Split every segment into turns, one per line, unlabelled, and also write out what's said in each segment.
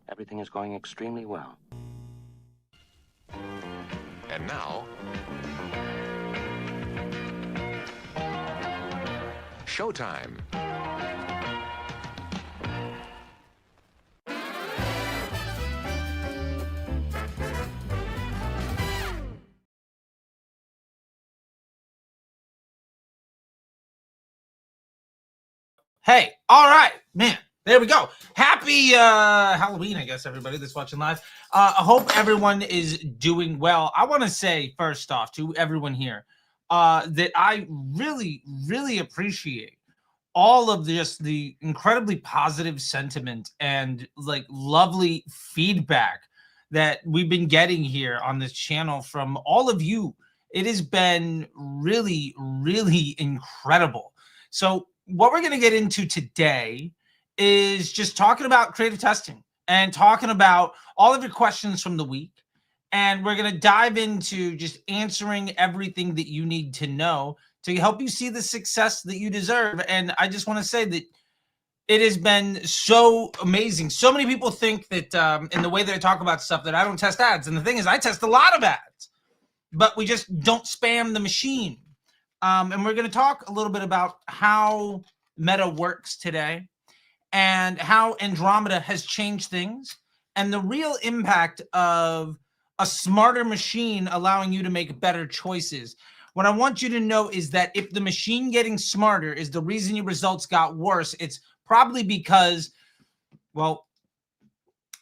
Everything is going extremely well.
And now, showtime.
Hey, all right, man. There we go. Happy Halloween, I guess, everybody that's watching live. I hope everyone is doing well. I want to say, first off, to everyone here, that I really, really appreciate all of this, the incredibly positive sentiment and like lovely feedback that we've been getting here on this channel from all of you. It has been really, really incredible. So what we're going to get into today is just talking about creative testing and talking about all of your questions from the week. And we're going to dive into just answering everything that you need to know to help you see the success that you deserve. And I just want to say that it has been so amazing. So many people think that in the way that I talk about stuff that I don't test ads. And the thing is, I test a lot of ads, but we just don't spam the machine. And we're going to talk a little bit about how Meta works today and how Andromeda has changed things and the real impact of a smarter machine allowing you to make better choices. What I want you to know is that if the machine getting smarter is the reason your results got worse, it's probably because, well,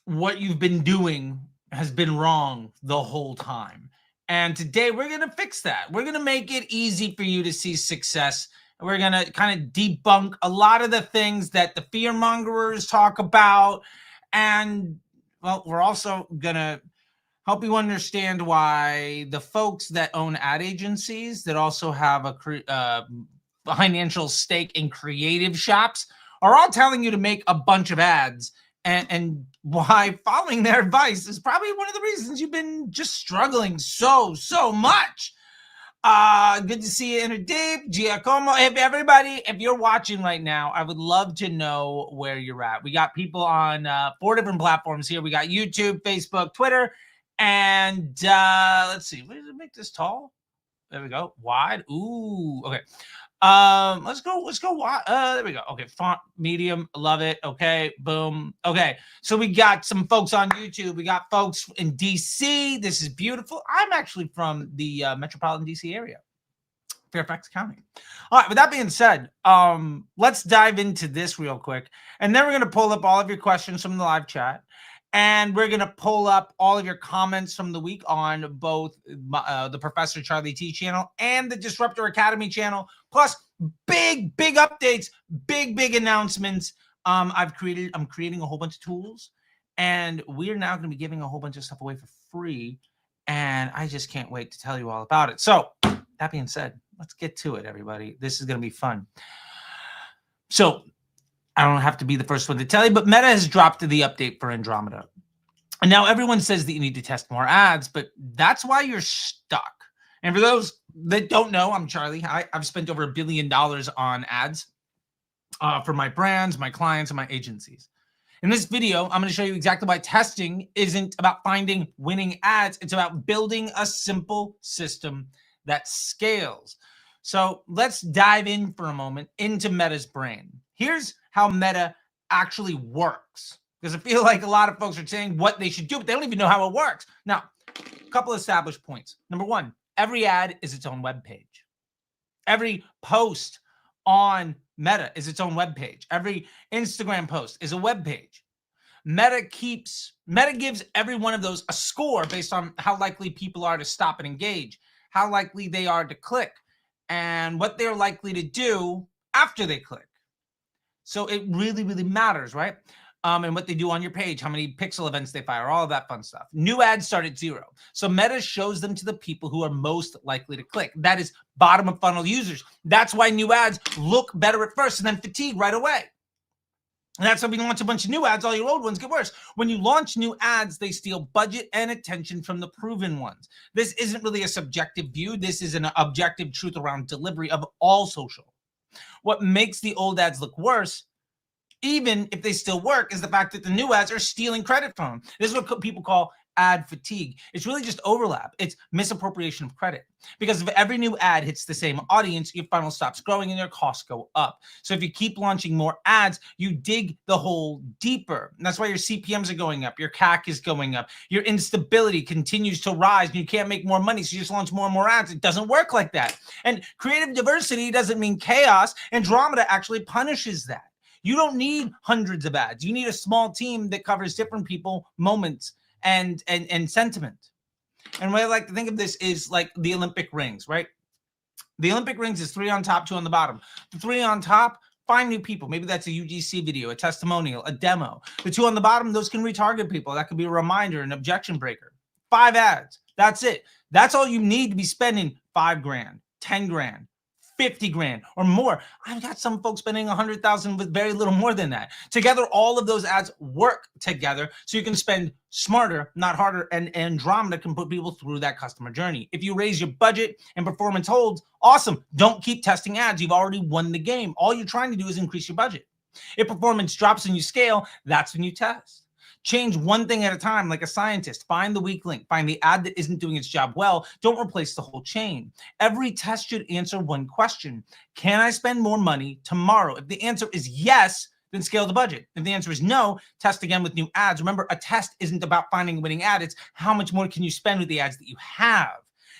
what you've been doing has been wrong the whole time. And today we're going to fix that. We're going to make it easy for you to see success. And we're going to kind of debunk a lot of the things that the fearmongers talk about. And, well, we're also going to help you understand why the folks that own ad agencies that also have a financial stake in creative shops are all telling you to make a bunch of ads. And why following their advice is probably one of the reasons you've been just struggling so much. Good to see you, Dave, Giacomo. If everybody, if you're watching right now, I would love to know where you're at. We got people on 4 different platforms here. We got YouTube, Facebook, Twitter, and let's see. What does it make this tall? There we go. Wide. Ooh, okay. Let's go wide. There we go. Okay, font medium, love it. Okay, boom. Okay, so we got some folks on YouTube. We got folks in DC. This is beautiful. I'm actually from the metropolitan DC area, Fairfax County. All right, with that being said, let's dive into this real quick, and then we're gonna pull up all of your questions from the live chat. And we're going to pull up all of your comments from the week on both the Professor Charley T channel and the Disruptor Academy channel, plus big updates, big announcements. I'm creating a whole bunch of tools, and we're now going to be giving a whole bunch of stuff away for free. And I just can't wait to tell you all about it. So that being said, let's get to it, everybody. This is going to be fun. So I don't have to be the first one to tell you, but Meta has dropped the update for Andromeda. And now everyone says that you need to test more ads, but that's why you're stuck. And for those that don't know, I'm Charlie. I've spent over $1 billion on ads for my brands, my clients, and my agencies. In this video, I'm going to show you exactly why testing isn't about finding winning ads. It's about building a simple system that scales. So let's dive in for a moment into Meta's brain. Here's how Meta actually works, because I feel like a lot of folks are saying what they should do, but they don't even know how it works. Now, a couple established points. Number one, every ad is its own web page. Every post on Meta is its own web page. Every Instagram post is a web page. Meta gives every one of those a score based on how likely people are to stop and engage, how likely they are to click, and what they're likely to do after they click. So it really matters, right? And what they do on your page, how many pixel events they fire, all of that fun stuff. New ads start at 0. So Meta shows them to the people who are most likely to click. That is bottom of funnel users. That's why new ads look better at first and then fatigue right away. And that's why we launch a bunch of new ads, all your old ones get worse. When you launch new ads, they steal budget and attention from the proven ones. This isn't really a subjective view. This is an objective truth around delivery of all social. What makes the old ads look worse even if they still work, is the fact that the new ads are stealing credit from them. This is what people call ad fatigue. It's really just overlap. It's misappropriation of credit. Because if every new ad hits the same audience, your funnel stops growing and your costs go up. So if you keep launching more ads, you dig the hole deeper. And that's why your CPMs are going up, your CAC is going up, your instability continues to rise, and you can't make more money, so you just launch more and more ads. It doesn't work like that. And creative diversity doesn't mean chaos. Andromeda actually punishes that. You don't need hundreds of ads. You need a small team that covers different people, moments, and sentiment. And what I like to think of this is like the Olympic rings, right? The Olympic rings is 3 on top, 2 on the bottom. The 3 on top, find new people. Maybe that's a UGC video, a testimonial, a demo. The 2 on the bottom, those can retarget people. That could be a reminder, an objection breaker. 5 ads. That's it. That's all you need to be spending $5 grand, 10 grand, 50 grand or more. I've got some folks spending 100,000 with very little more than that. Together, all of those ads work together so you can spend smarter, not harder, and Andromeda can put people through that customer journey. If you raise your budget and performance holds, awesome. Don't keep testing ads. You've already won the game. All you're trying to do is increase your budget. If performance drops and you scale, that's when you test. Change one thing at a time, like a scientist. Find the weak link. Find the ad that isn't doing its job well. Don't replace the whole chain. Every test should answer one question. Can I spend more money tomorrow? If the answer is yes, then scale the budget. If the answer is no, test again with new ads. Remember, a test isn't about finding a winning ad. It's how much more can you spend with the ads that you have.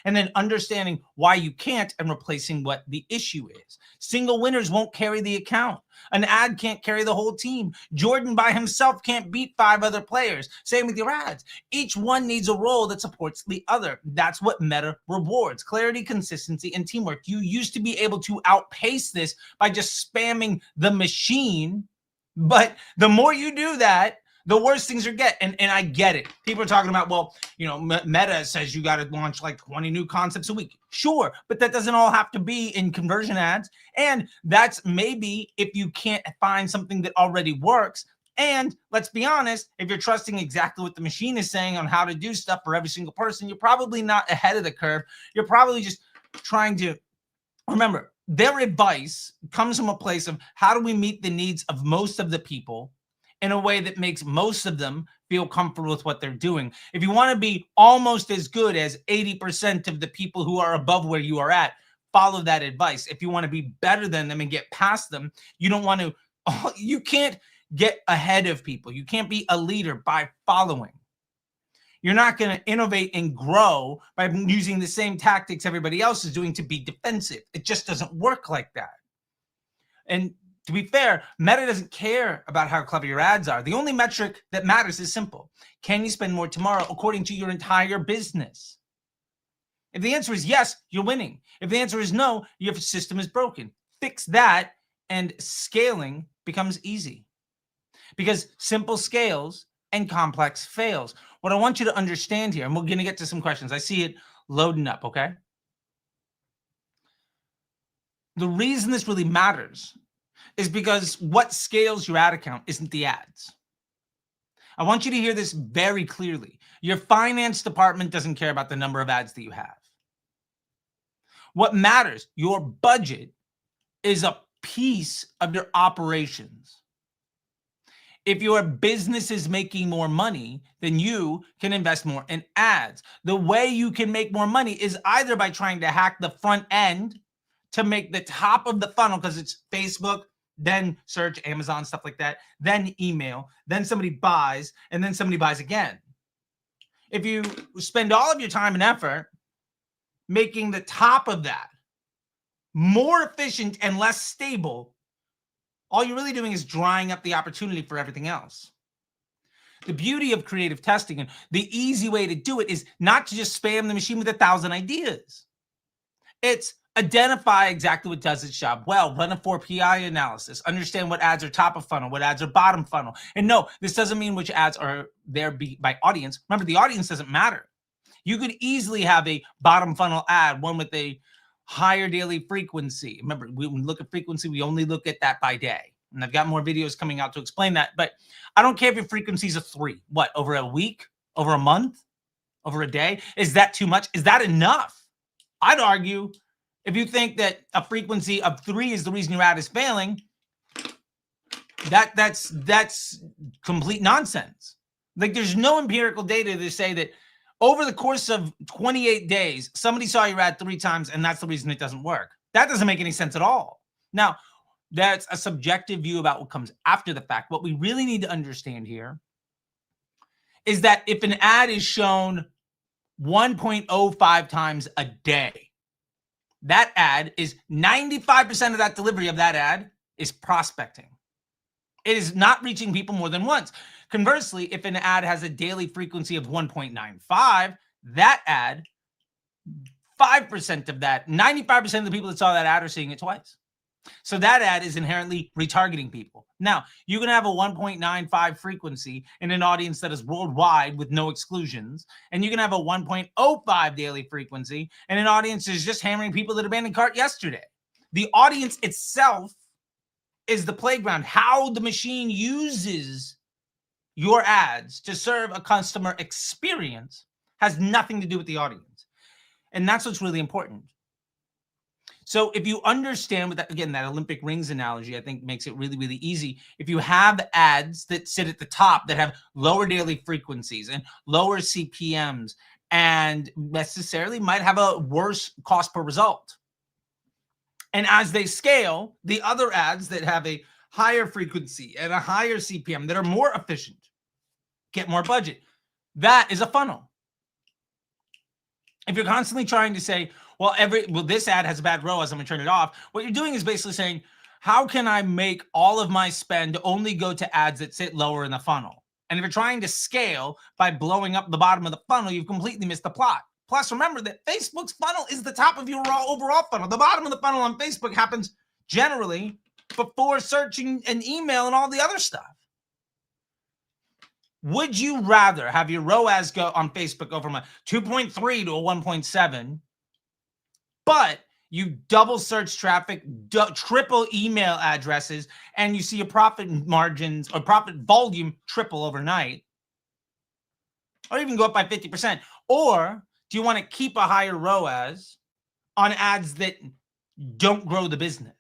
And then understanding why you can't and replacing what the issue is. Single winners won't carry the account. An ad can't carry the whole team. Jordan by himself can't beat 5 other players. Same with your ads. Each one needs a role that supports the other. That's what Meta rewards. Clarity, consistency, and teamwork. You used to be able to outpace this by just spamming the machine. But the more you do that, the worse things are get. And I get it. People are talking about, well, you know, Meta says you got to launch like 20 new concepts a week. Sure, but that doesn't all have to be in conversion ads. And that's maybe if you can't find something that already works. And let's be honest, if you're trusting exactly what the machine is saying on how to do stuff for every single person, you're probably not ahead of the curve. You're probably just trying to remember, their advice comes from a place of how do we meet the needs of most of the people in a way that makes most of them feel comfortable with what they're doing. If you want to be almost as good as 80% of the people who are above where you are at, follow that advice. If you want to be better than them and get past them, you don't want to, you can't get ahead of people. You can't be a leader by following. You're not going to innovate and grow by using the same tactics everybody else is doing to be defensive. It just doesn't work like that. And to be fair, Meta doesn't care about how clever your ads are. The only metric that matters is simple. Can you spend more tomorrow according to your entire business? If the answer is yes, you're winning. If the answer is no, your system is broken. Fix that and scaling becomes easy. Because simple scales and complex fails. What I want you to understand here, and we're going to get to some questions. I see it loading up, okay? The reason this really matters is because what scales your ad account isn't the ads. I want you to hear this very clearly. Your finance department doesn't care about the number of ads that you have. What matters, your budget, is a piece of your operations. If your business is making more money, then you can invest more in ads. The way you can make more money is either by trying to hack the front end to make the top of the funnel, because it's Facebook, then search, Amazon, stuff like that, then email, then somebody buys, and then somebody buys again. If you spend all of your time and effort making the top of that more efficient and less stable, all you're really doing is drying up the opportunity for everything else. The beauty of creative testing and the easy way to do it is not to just spam the machine with 1,000 ideas. It's identify exactly what does its job well, run a 4PI analysis, understand what ads are top of funnel, what ads are bottom funnel. And no, this doesn't mean which ads are there by audience. Remember, the audience doesn't matter. You could easily have a bottom funnel ad, one with a higher daily frequency. Remember, when we look at frequency, we only look at that by day. And I've got more videos coming out to explain that. But I don't care if your frequency is a 3. What, over a week? Over a month? Over a day? Is that too much? Is that enough? I'd argue if you think that a frequency of 3 is the reason your ad is failing, That's complete nonsense. Like, there's no empirical data to say that over the course of 28 days, somebody saw your ad 3 times, and that's the reason it doesn't work. That doesn't make any sense at all. Now, that's a subjective view about what comes after the fact. What we really need to understand here is that if an ad is shown 1.05 times a day, that ad is 95% of that delivery of that ad is prospecting. It is not reaching people more than once. Conversely, if an ad has a daily frequency of 1.95, that ad, 5% of that, 95% of the people that saw that ad are seeing it twice. So that ad is inherently retargeting people. Now, you can have a 1.95 frequency in an audience that is worldwide with no exclusions, and you can have a 1.05 daily frequency in an audience that is just hammering people that abandoned cart yesterday. The audience itself is the playground. How the machine uses your ads to serve a customer experience has nothing to do with the audience. And that's what's really important. So if you understand what that, again, that Olympic rings analogy, I think makes it really, really easy. If you have ads that sit at the top that have lower daily frequencies and lower CPMs and necessarily might have a worse cost per result. And as they scale, the other ads that have a higher frequency and a higher CPM that are more efficient get more budget. That is a funnel. If you're constantly trying to say, well, this ad has a bad ROAS, I'm going to turn it off. What you're doing is basically saying, how can I make all of my spend only go to ads that sit lower in the funnel? And if you're trying to scale by blowing up the bottom of the funnel, you've completely missed the plot. Plus, remember that Facebook's funnel is the top of your overall funnel. The bottom of the funnel on Facebook happens generally before searching and email and all the other stuff. Would you rather have your ROAS go on Facebook go from a 2.3 to a 1.7, but you double search traffic, triple email addresses, and you see your profit margins or profit volume triple overnight, or even go up by 50%? Or do you want to keep a higher ROAS on ads that don't grow the business?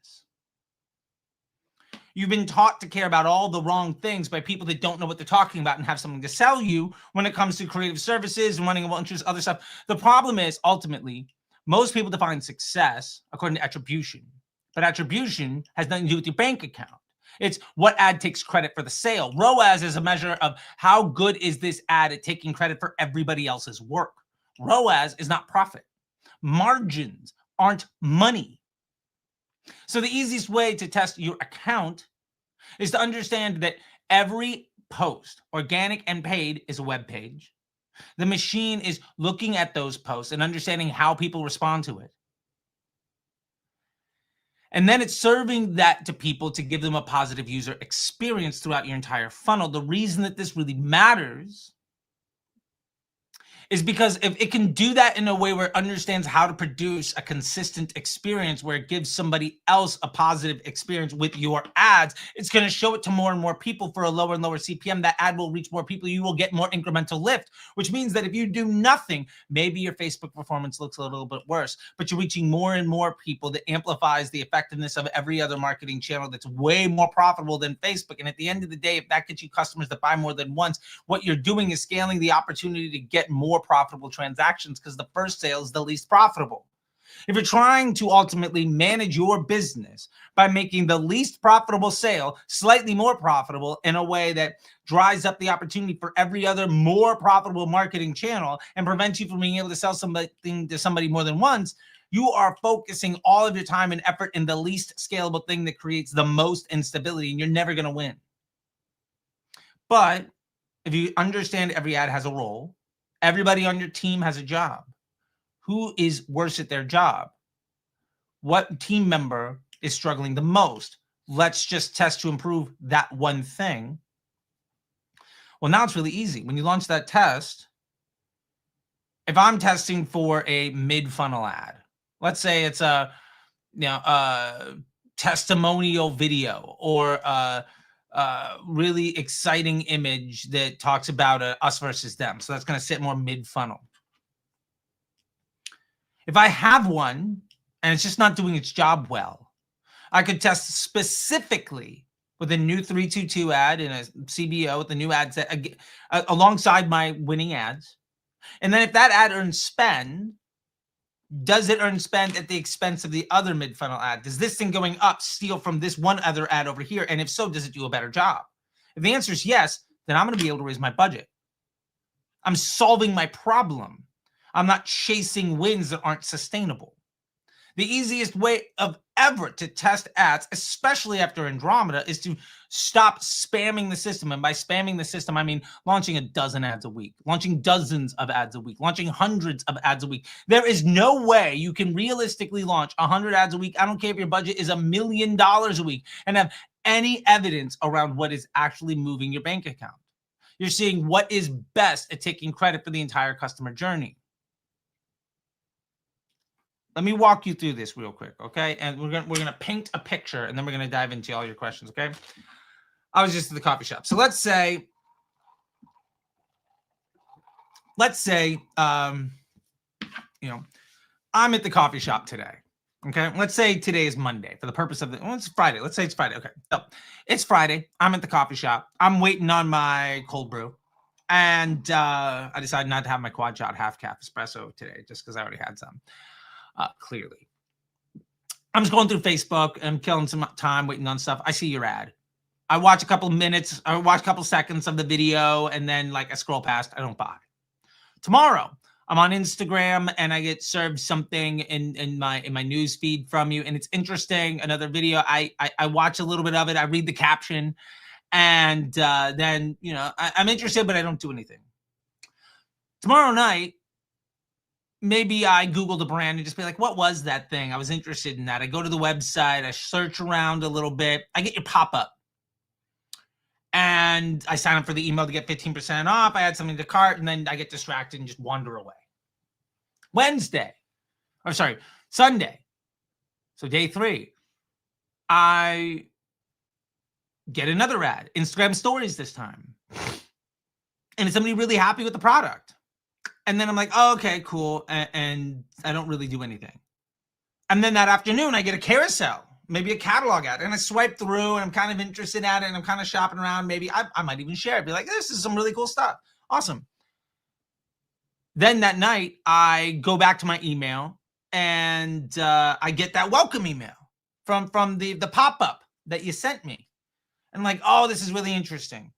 You've been taught to care about all the wrong things by people that don't know what they're talking about and have something to sell you when it comes to creative services and running a bunch of other stuff. The problem is, ultimately, most people define success according to attribution, but attribution has nothing to do with your bank account. It's what ad takes credit for the sale. ROAS is a measure of how good is this ad at taking credit for everybody else's work. ROAS is not profit. Margins aren't money. So the easiest way to test your account is to understand that every post, organic and paid, is a web page. The machine is looking at those posts and understanding how people respond to it. And then it's serving that to people to give them a positive user experience throughout your entire funnel. The reason that this really matters is because if it can do that in a way where it understands how to produce a consistent experience where it gives somebody else a positive experience with your ads, it's going to show it to more and more people for a lower and lower CPM. That ad will reach more people. You will get more incremental lift, which means that if you do nothing, maybe your Facebook performance looks a little bit worse, but you're reaching more and more people. That amplifies the effectiveness of every other marketing channel that's way more profitable than Facebook. And at the end of the day, if that gets you customers that buy more than once, what you're doing is scaling the opportunity to get more profitable transactions, because the first sale is the least profitable. If you're trying to ultimately manage your business by making the least profitable sale slightly more profitable in a way that dries up the opportunity for every other more profitable marketing channel and prevents you from being able to sell something to somebody more than once, you are focusing all of your time and effort in the least scalable thing that creates the most instability, and you're never going to win. But if you understand every ad has a role, everybody on your team has a job. Who is worse at their job? What team member is struggling the most? Let's just test to improve that one thing. Well, now it's really easy. When you launch that test, if I'm testing for a mid-funnel ad, let's say it's a testimonial video or a really exciting image that talks about us versus them. So that's going to sit more mid-funnel. If I have one and it's just not doing its job well, I could test specifically with a new 322 ad and a CBO with the new ad set alongside my winning ads. And then if that ad earns spend, does it earn spend at the expense of the other mid-funnel ad? Does this thing going up steal from this one other ad over here? And if so, does it do a better job? If the answer is yes, then I'm going to be able to raise my budget. I'm solving my problem. I'm not chasing wins that aren't sustainable. The easiest way of ever to test ads, especially after Andromeda, is to stop spamming the system. And by spamming the system, I mean launching a dozen ads a week, launching dozens of ads a week, launching hundreds of ads a week. There is no way you can realistically launch 100 ads a week. I don't care if your budget is $1 million a week and have any evidence around what is actually moving your bank account. You're seeing what is best at taking credit for the entire customer journey. Let me walk you through this real quick, okay? And we're gonna paint a picture, and then we're gonna dive into all your questions, okay? I was just at the coffee shop, so let's say, I'm at the coffee shop today, okay? Let's say today is Monday for the purpose of it's Friday. Let's say it's Friday, okay? So it's Friday. I'm at the coffee shop. I'm waiting on my cold brew, and I decided not to have my quad shot half cap espresso today, just because I already had some. Clearly, I'm just going through Facebook and killing some time waiting on stuff. I see your ad. I watch a couple of minutes. I watch a couple seconds of the video, and then I scroll past. I don't buy. Tomorrow, I'm on Instagram and I get served something in my news feed from you, and it's interesting. Another video. I watch a little bit of it. I read the caption, and then I'm interested, but I don't do anything. Tomorrow night, maybe I Google the brand and just be like, what was that thing? I was interested in that. I go to the website, I search around a little bit. I get your pop-up. And I sign up for the email to get 15% off. I add something to cart, and then I get distracted and just wander away. Sunday. So day 3, I get another ad, Instagram stories this time. And it's somebody really happy with the product. And then I'm like, oh, okay, cool. And I don't really do anything. And then that afternoon, I get a carousel, maybe a catalog ad. And I swipe through, and I'm kind of interested in it, and I'm kind of shopping around. Maybe I might even share it. Be like, this is some really cool stuff. Awesome. Then that night, I go back to my email, and I get that welcome email from the pop-up that you sent me. And I'm like, oh, this is really interesting.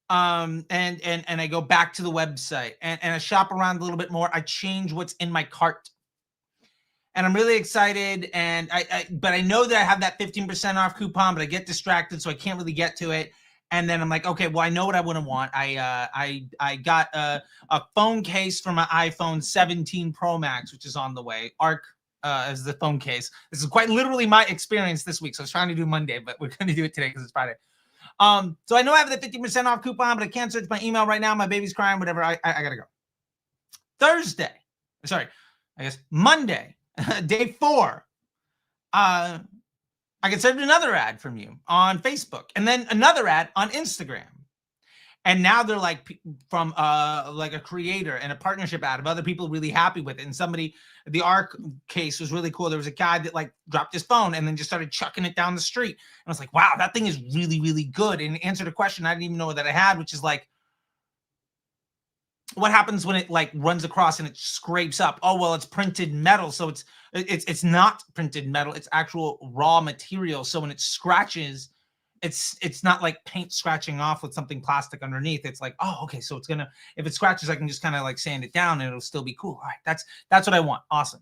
And I go back to the website and I shop around a little bit more. I change what's in my cart, and I'm really excited. And but I know that I have that 15% off coupon, but I get distracted, so I can't really get to it. And then I'm like, okay, well, I know what I wouldn't want. I got a phone case for my iPhone 17 Pro Max, which is on the way. Arc as the phone case. This is quite literally my experience this week. So I was trying to do Monday, but we're going to do it today because it's Friday. So I know I have the 50% off coupon, but I can't search my email right now. My baby's crying, whatever. I gotta go. Monday, day 4. I get served another ad from you on Facebook, and then another ad on Instagram. And now they're from a creator and a partnership ad of other people really happy with it. And somebody, the ARC case was really cool. There was a guy that dropped his phone and then just started chucking it down the street. And I was like, wow, that thing is really, really good. And it answered a question I didn't even know that I had, which is what happens when it runs across and it scrapes up? Oh, well, it's printed metal. So it's not printed metal. It's actual raw material. So when it scratches, it's not like paint scratching off with something plastic underneath. It's oh, okay, so it's gonna, if it scratches, I can just kind of sand it down and it'll still be cool. All right, that's what I want. Awesome.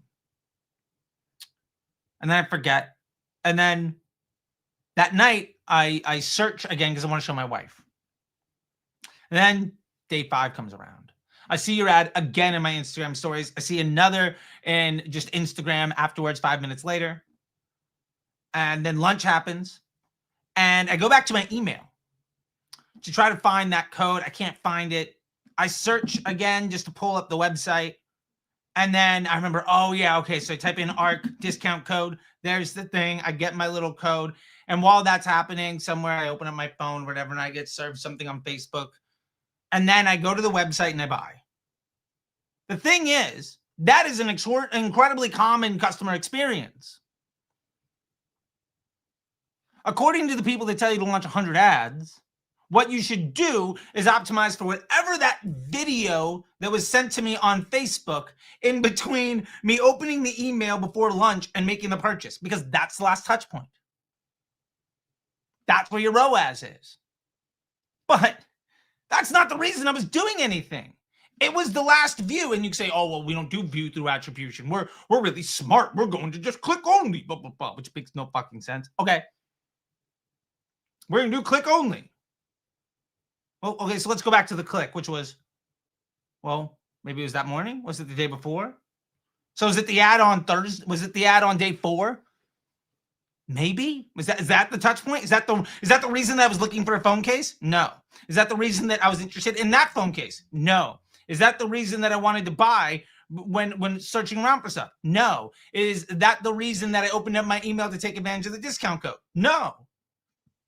And then I forget. And then that night I search again because I want to show my wife. And then day 5 comes around. I see your ad again in my Instagram stories. I see another in just Instagram afterwards, 5 minutes later. And then lunch happens. And I go back to my email to try to find that code. I can't find it. I search again just to pull up the website. And then I remember, oh, yeah, okay. So I type in ARC discount code. There's the thing. I get my little code. And while that's happening, somewhere I open up my phone, whatever, and I get served something on Facebook. And then I go to the website and I buy. The thing is, that is an incredibly common customer experience. According to the people that tell you to launch 100 ads, what you should do is optimize for whatever that video that was sent to me on Facebook in between me opening the email before lunch and making the purchase, because that's the last touch point. That's where your ROAS is. But that's not the reason I was doing anything. It was the last view. And you can say, oh, well, we don't do view through attribution. We're really smart. We're going to just click only, blah, blah, blah, which makes no fucking sense. Okay. We're going to do click only. Well, okay, so let's go back to the click, which was, well, maybe it was that morning. Was it the day before? So is it the ad on Thursday? Was it the ad on day 4? Maybe. Is that the touch point? Is that the reason that I was looking for a phone case? No. Is that the reason that I was interested in that phone case? No. Is that the reason that I wanted to buy when searching around for stuff? No. Is that the reason that I opened up my email to take advantage of the discount code? No.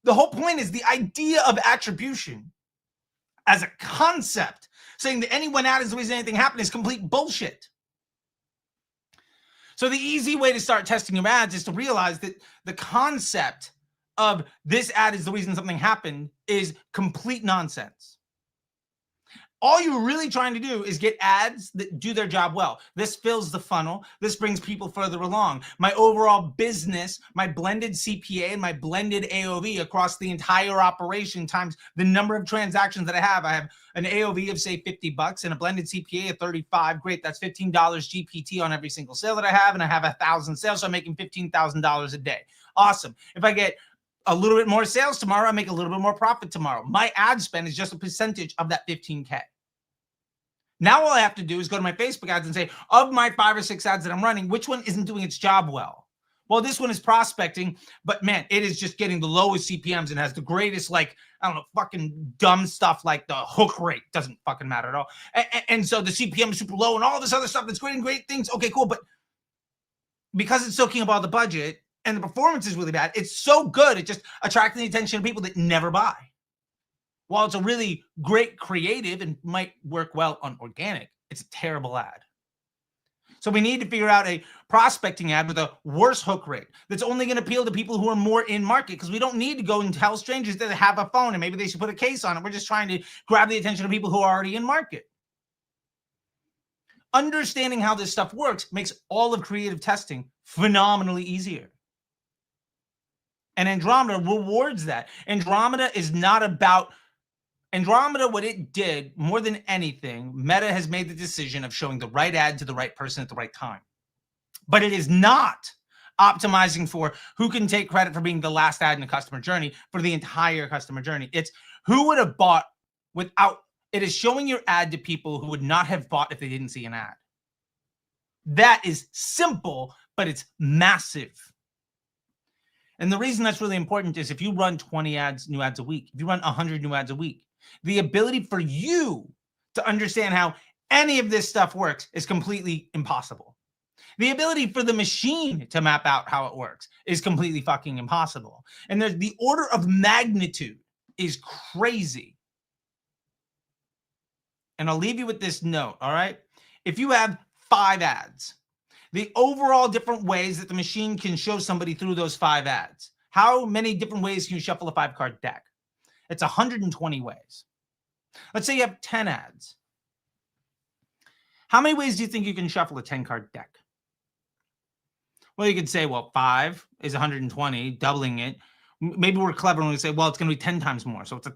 The whole point is the idea of attribution as a concept, saying that any one ad is the reason anything happened, is complete bullshit. So the easy way to start testing your ads is to realize that the concept of this ad is the reason something happened is complete nonsense. All you're really trying to do is get ads that do their job well. This fills the funnel. This brings people further along. My overall business, my blended CPA and my blended AOV across the entire operation times the number of transactions that I have an AOV of say $50 and a blended CPA of 35. Great. That's $15 GPT on every single sale that I have. And I have 1,000 sales. So I'm making $15,000 a day. Awesome. If I get a little bit more sales tomorrow, I make a little bit more profit tomorrow. My ad spend is just a percentage of that 15K. Now all I have to do is go to my Facebook ads and say, of my 5 or 6 ads that I'm running, which one isn't doing its job well? Well, this one is prospecting, but man, it is just getting the lowest CPMs and has the greatest, like, I don't know, fucking dumb stuff like the hook rate. Doesn't fucking matter at all. And so the CPM is super low and all this other stuff that's creating great things. Okay, cool. But because it's soaking up all the budget and the performance is really bad, it's so good, it's just attracting the attention of people that never buy. While it's a really great creative and might work well on organic, it's a terrible ad. So we need to figure out a prospecting ad with a worse hook rate that's only going to appeal to people who are more in market, because we don't need to go and tell strangers that they have a phone and maybe they should put a case on it. We're just trying to grab the attention of people who are already in market. Understanding how this stuff works makes all of creative testing phenomenally easier. And Andromeda rewards that. Andromeda, what it did more than anything, Meta has made the decision of showing the right ad to the right person at the right time. But it is not optimizing for who can take credit for being the last ad in the customer journey for the entire customer journey. It's who would have bought without. It is showing your ad to people who would not have bought if they didn't see an ad. That is simple, but it's massive. And the reason that's really important is if you run 20 ads, new ads a week, if you run 100 new ads a week, the ability for you to understand how any of this stuff works is completely impossible. The ability for the machine to map out how it works is completely fucking impossible. And there's the order of magnitude is crazy. And I'll leave you with this note, all right? If you have 5 ads, the overall different ways that the machine can show somebody through those 5 ads, how many different ways can you shuffle a 5-card deck? It's 120 ways. Let's say you have 10 ads. How many ways do you think you can shuffle a 10-card deck? Well, you could say, well, 5 is 120, doubling it. Maybe we're clever when we say, well, it's going to be 10 times more. So it's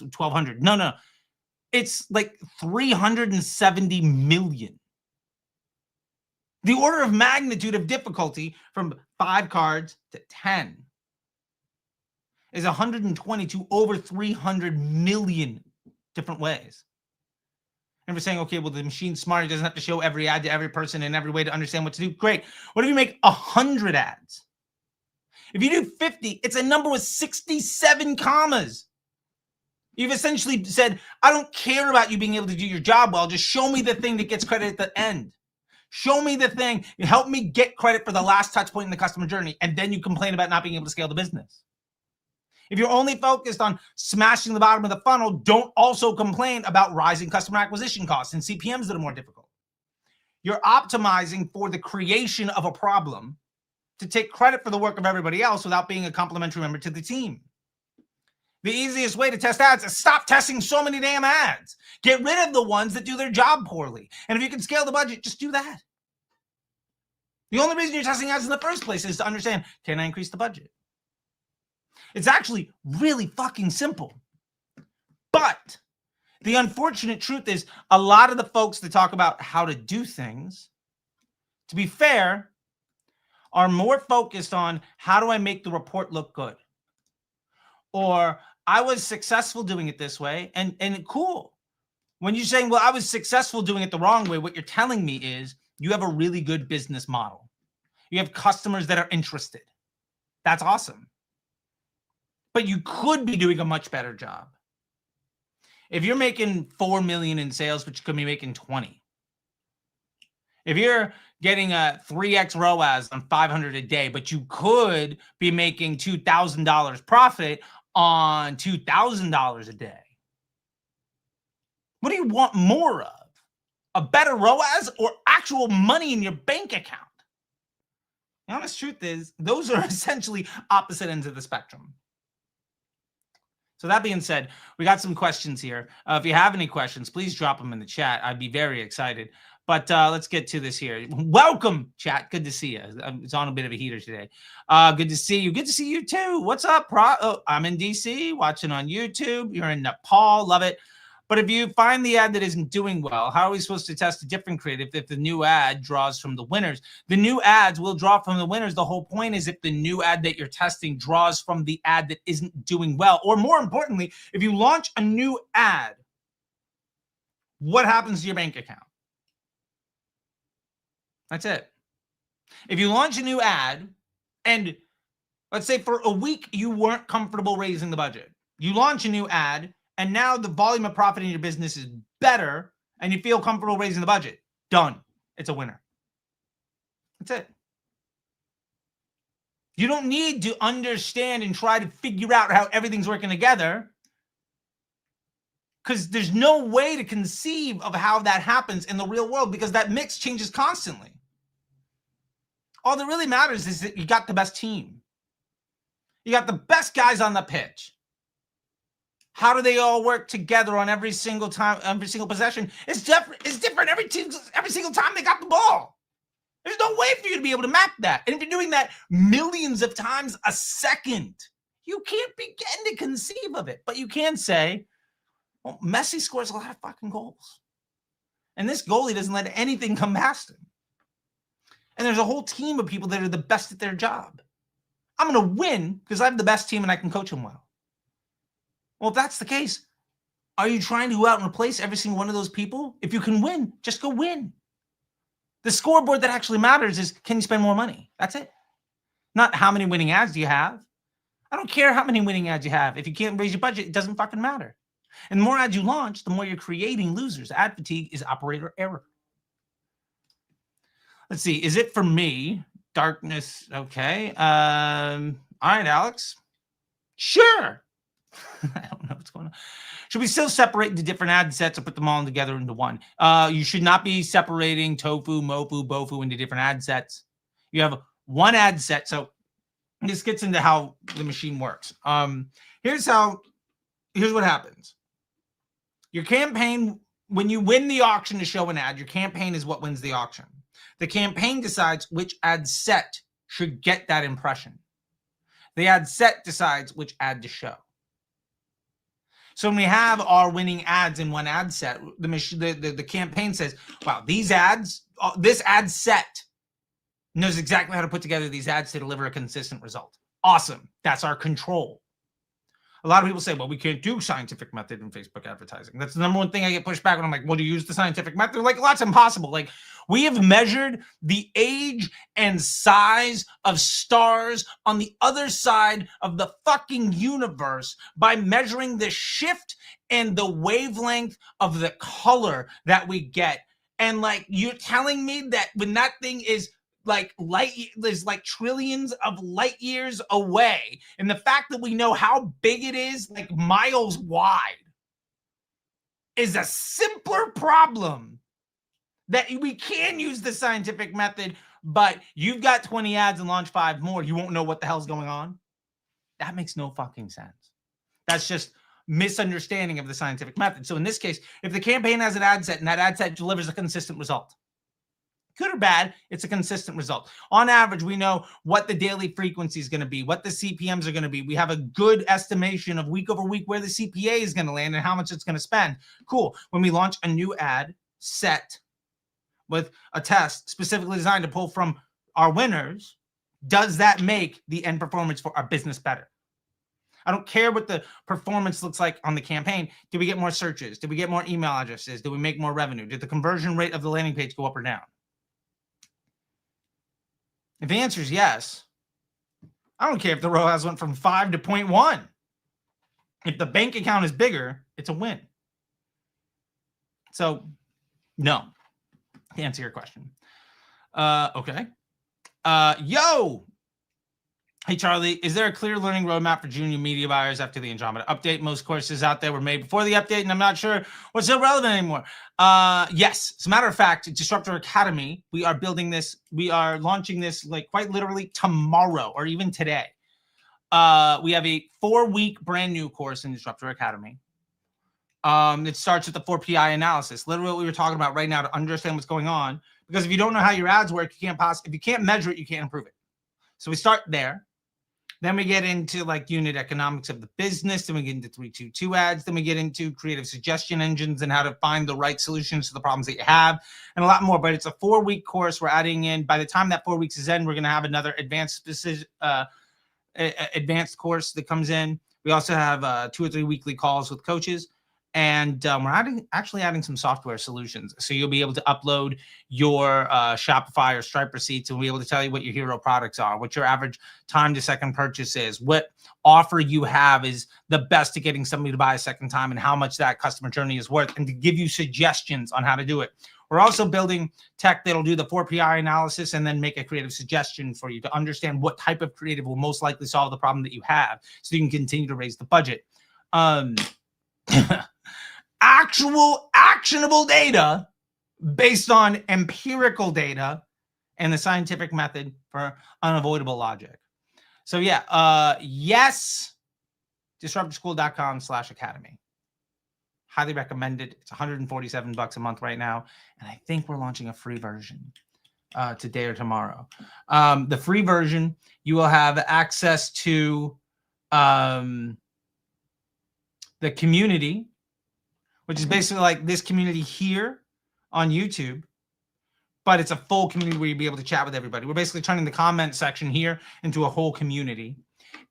1,200. No. It's like 370 million. The order of magnitude of difficulty from 5 cards to 10 is 120 to over 300 million different ways. And we're saying, okay, well, the machine's smart. It doesn't have to show every ad to every person in every way to understand what to do. Great. What if you make 100 ads? If you do 50, it's a number with 67 commas. You've essentially said, I don't care about you being able to do your job well. Just show me the thing that gets credit at the end. Show me the thing. Help me get credit for the last touch point in the customer journey. And then you complain about not being able to scale the business. If you're only focused on smashing the bottom of the funnel, don't also complain about rising customer acquisition costs and CPMs that are more difficult. You're optimizing for the creation of a problem to take credit for the work of everybody else without being a complimentary member to the team. The easiest way to test ads is stop testing so many damn ads. Get rid of the ones that do their job poorly. And if you can scale the budget, just do that. The only reason you're testing ads in the first place is to understand, can I increase the budget? It's actually really fucking simple. But the unfortunate truth is a lot of the folks that talk about how to do things, to be fair, are more focused on how do I make the report look good? Or I was successful doing it this way, and cool. When you're saying, well, I was successful doing it the wrong way, what you're telling me is you have a really good business model. You have customers that are interested. That's awesome. But you could be doing a much better job. If you're making 4 million in sales, but you could be making 20. If you're getting a 3x ROAS on 500 a day, but you could be making $2,000 profit on $2,000 a day. What do you want more of? A better ROAS or actual money in your bank account? The honest truth is, those are essentially opposite ends of the spectrum. So that being said, we got some questions here. If you have any questions, please drop them in the chat. I'd be very excited. But let's get to this here. Welcome, chat. Good to see you. It's on a bit of a heater today. Good to see you. Good to see you too. What's up? I'm in DC, watching on YouTube. You're in Nepal. Love it. But if you find the ad that isn't doing well, how are we supposed to test a different creative if the new ad draws from the winners? The new ads will draw from the winners. The whole point is if the new ad that you're testing draws from the ad that isn't doing well, or more importantly, if you launch a new ad, what happens to your bank account? That's it. If you launch a new ad and let's say for a week you weren't comfortable raising the budget, you launch a new ad and now the volume of profit in your business is better and you feel comfortable raising the budget, done. It's a winner. That's it. You don't need to understand and try to figure out how everything's working together, because there's no way to conceive of how that happens in the real world, because that mix changes constantly. All that really matters is that you got the best team. You got the best guys on the pitch. How do they all work together on every single time, every single possession? It's different. It's different every single time they got the ball. There's no way for you to be able to map that. And if you're doing that millions of times a second, you can't begin to conceive of it. But you can say, well, Messi scores a lot of fucking goals. And this goalie doesn't let anything come past him. And there's a whole team of people that are the best at their job. I'm going to win because I have the best team and I can coach them well. Well, if that's the case, are you trying to go out and replace every single one of those people? If you can win, just go win. The scoreboard that actually matters is, can you spend more money? That's it. Not how many winning ads do you have. I don't care how many winning ads you have. If you can't raise your budget, it doesn't fucking matter. And the more ads you launch, the more you're creating losers. Ad fatigue is operator error. Let's see. Is it for me? Darkness. Okay. All right, Alex. Sure. I don't know what's going on. Should we still separate into different ad sets or put them all together into one? You should not be separating tofu, mofu, bofu into different ad sets. You have one ad set. So this gets into how the machine works. Here's what happens. Your campaign, when you win the auction to show an ad, your campaign is what wins the auction. The campaign decides which ad set should get that impression. The ad set decides which ad to show. So when we have our winning ads in one ad set, the campaign says, wow, these ads, this ad set knows exactly how to put together these ads to deliver a consistent result. Awesome. That's our control. A lot of people say, well, we can't do scientific method in Facebook advertising. That's the number one thing I get pushed back when I'm like, well, do you use the scientific method? Like, well, that's impossible. Like, we have measured the age and size of stars on the other side of the fucking universe by measuring the shift and the wavelength of the color that we get. And like, you're telling me that when that thing is like there's like trillions of light years away, and the fact that we know how big it is, like miles wide, is a simpler problem that we can use the scientific method but you've got 20 ads and launch 5 more. You won't know what the hell's going on. That makes no fucking sense. That's just misunderstanding of the scientific method. So in this case, if the campaign has an ad set and that ad set delivers a consistent result, good or bad, it's a consistent result. On average, we know what the daily frequency is going to be, what the CPMs are going to be. We have a good estimation of week over week where the CPA is going to land and how much it's going to spend. Cool. When we launch a new ad set with a test specifically designed to pull from our winners, does that make the end performance for our business better? I don't care what the performance looks like on the campaign. Did we get more searches? Did we get more email addresses? Did we make more revenue? Did the conversion rate of the landing page go up or down? If the answer is yes, I don't care if the ROAS went from 5 to 0.1. If the bank account is bigger, it's a win. So, no, to answer your question. Okay. Hey, Charlie, is there a clear learning roadmap for junior media buyers after the Andromeda update? Most courses out there were made before the update, and I'm not sure what's so relevant anymore. Yes. As a matter of fact, Disruptor Academy, we are building this. We are launching this like quite literally tomorrow or even today. We have a 4-week brand new course in Disruptor Academy. It starts with the 4PI analysis, literally what we were talking about right now to understand what's going on. Because if you don't know how your ads work, if you can't measure it, you can't improve it. So we start there. Then we get into like unit economics of the business. Then we get into 322 ads. Then we get into creative suggestion engines and how to find the right solutions to the problems that you have and a lot more. But it's a 4-week course. We're adding in, by the time that 4 weeks is in, we're going to have another advanced course that comes in. We also have 2 or 3 weekly calls with coaches. And we're actually adding some software solutions. So you'll be able to upload your Shopify or Stripe receipts and we'll be able to tell you what your hero products are, what your average time to second purchase is, what offer you have is the best to getting somebody to buy a second time and how much that customer journey is worth, and to give you suggestions on how to do it. We're also building tech that'll do the 4PI analysis and then make a creative suggestion for you to understand what type of creative will most likely solve the problem that you have so you can continue to raise the budget. Actual actionable data based on empirical data and the scientific method for unavoidable logic. So yeah, yes, disruptorschool.com/academy. Highly recommended. It's $147 a month right now. And I think we're launching a free version today or tomorrow. The free version, you will have access to the community, which is basically like this community here on YouTube, but it's a full community where you'll be able to chat with everybody. We're basically turning the comment section here into a whole community.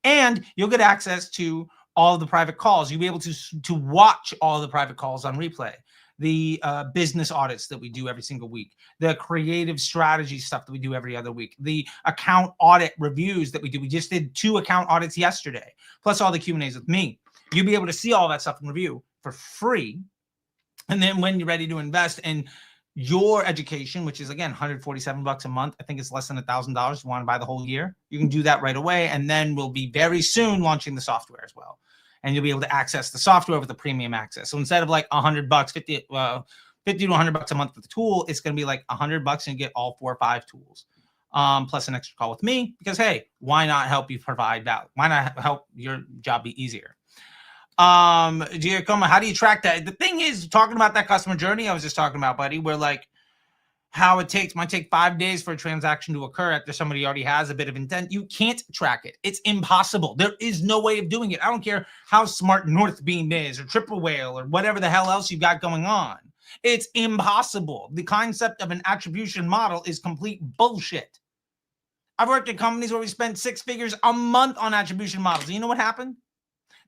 And you'll get access to all of the private calls. You'll be able to watch all of the private calls on replay, the business audits that we do every single week, the creative strategy stuff that we do every other week, the account audit reviews that we do. We just did 2 account audits yesterday, plus all the Q&As with me. You'll be able to see all that stuff in review for free. And then when you're ready to invest in your education, which is again $147 a month, I think it's less than $1,000 if you want to buy the whole year, you can do that right away. And then we'll be very soon launching the software as well. And you'll be able to access the software with the premium access. So instead of like $100, $50 to $100 a month for the tool, it's going to be like $100 and you get all 4 or 5 tools. Plus an extra call with me, because hey, why not help you provide value? Why not help your job be easier? Giacomo, how do you track that? The thing is, talking about that customer journey I was just talking about, buddy, where like how it might take 5 days for a transaction to occur after somebody already has a bit of intent. You can't track it. It's impossible. There is no way of doing it. I don't care how smart Northbeam is or Triple Whale or whatever the hell else you've got going on. It's impossible. The concept of an attribution model is complete bullshit. I've worked at companies where we spent 6 figures a month on attribution models. You know what happened?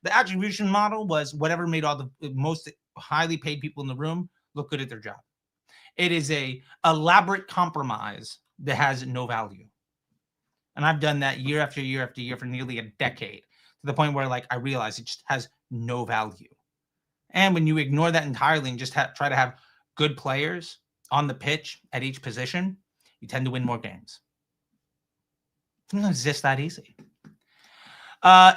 The attribution model was whatever made all the most highly paid people in the room look good at their job. It is a elaborate compromise that has no value. And I've done that year after year after year for nearly a decade, to the point where like I realize it just has no value. And when you ignore that entirely and just try to have good players on the pitch at each position, you tend to win more games. It's just that easy.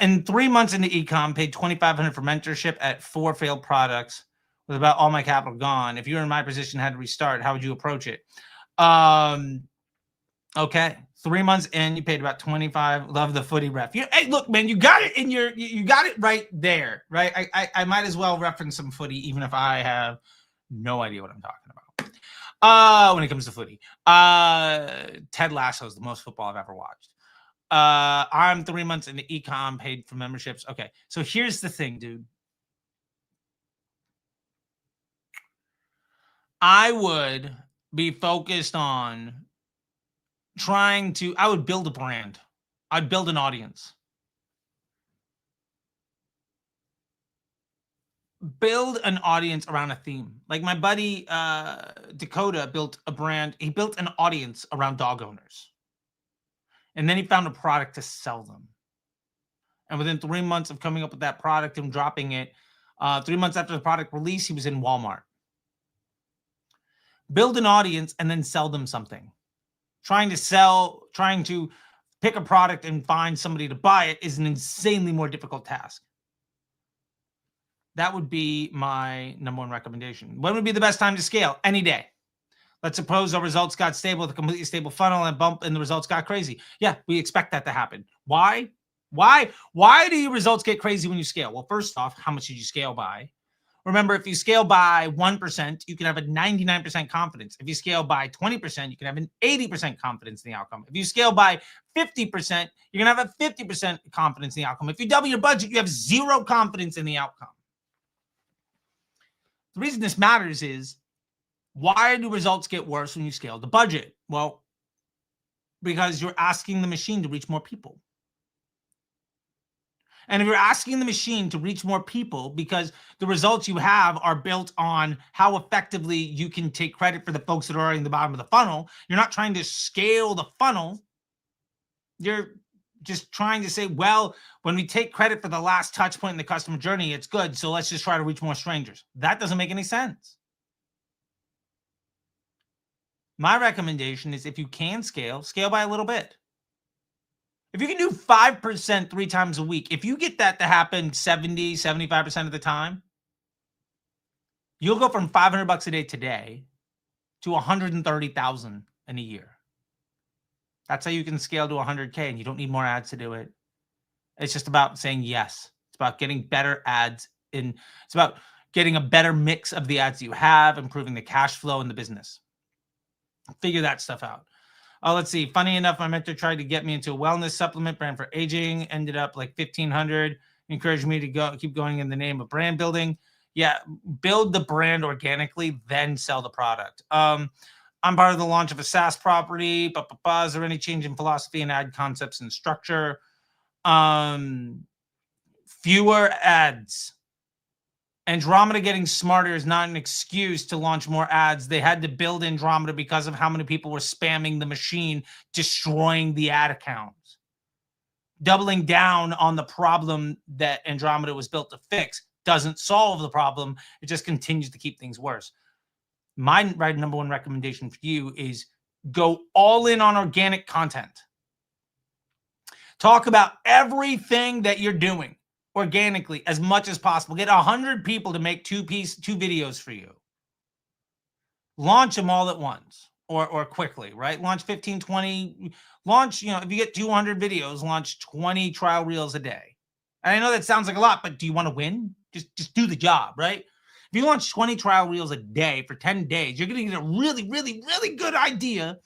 In 3 months into eCom, paid $2,500 for mentorship at 4 failed products with about all my capital gone. If you were in my position, had to restart, how would you approach it? Okay, 3 months in, you paid about 25. Love the footy ref. Hey, look, man, you got it in your, you got it right there, right? I might as well reference some footy, even if I have no idea what I'm talking about. When it comes to footy, Ted Lasso is the most football I've ever watched. I'm 3 months into eCom, paid for memberships. Okay, so here's the thing, dude. I would be focused on I would build a brand. I'd build an audience. Build an audience around a theme. Like my buddy Dakota built a brand. He built an audience around dog owners. And then he found a product to sell them. And within 3 months of coming up with that product and dropping it, 3 months after the product release, he was in Walmart. Build an audience and then sell them something. Trying to pick a product and find somebody to buy it is an insanely more difficult task. That would be my number one recommendation. When would be the best time to scale? Any day. Let's suppose our results got stable with a completely stable funnel and bump and the results got crazy. Yeah, we expect that to happen. Why? Why do your results get crazy when you scale? Well, first off, how much did you scale by? Remember, if you scale by 1%, you can have a 99% confidence. If you scale by 20%, you can have an 80% confidence in the outcome. If you scale by 50%, you're going to have a 50% confidence in the outcome. If you double your budget, you have zero confidence in the outcome. The reason this matters is, why do results get worse when you scale the budget? Well, because you're asking the machine to reach more people. And if you're asking the machine to reach more people because the results you have are built on how effectively you can take credit for the folks that are already in the bottom of the funnel, you're not trying to scale the funnel. You're just trying to say, well, when we take credit for the last touch point in the customer journey, it's good. So let's just try to reach more strangers. That doesn't make any sense. My recommendation is, if you can scale by a little bit. If you can do 5% 3 times a week, if you get that to happen 70, 75% of the time, you'll go from $500 a day today to 130,000 in a year. That's how you can scale to 100K, and you don't need more ads to do it. It's just about saying yes. It's about getting better ads in. It's about getting a better mix of the ads you have, improving the cash flow in the business. Figure that stuff out. Let's see. Funny enough, my mentor tried to get me into a wellness supplement brand for aging. Ended up like 1,500. Encouraged me to keep going in the name of brand building. Yeah, build the brand organically, then sell the product. I'm part of the launch of a SaaS property. Is there any change in philosophy and ad concepts and structure? Fewer ads. Andromeda getting smarter is not an excuse to launch more ads. They had to build Andromeda because of how many people were spamming the machine, destroying the ad accounts. Doubling down on the problem that Andromeda was built to fix doesn't solve the problem. It just continues to keep things worse. My number one recommendation for you is go all in on organic content. Talk about everything that you're doing organically as much as possible. Get 100 people to make two videos for you. Launch them all at once or quickly, right? Launch 15, 20, launch, if you get 200 videos, launch 20 trial reels a day. And I know that sounds like a lot, but do you want to win? Just do the job, right? If you launch 20 trial reels a day for 10 days, you're going to get a really, really, really good idea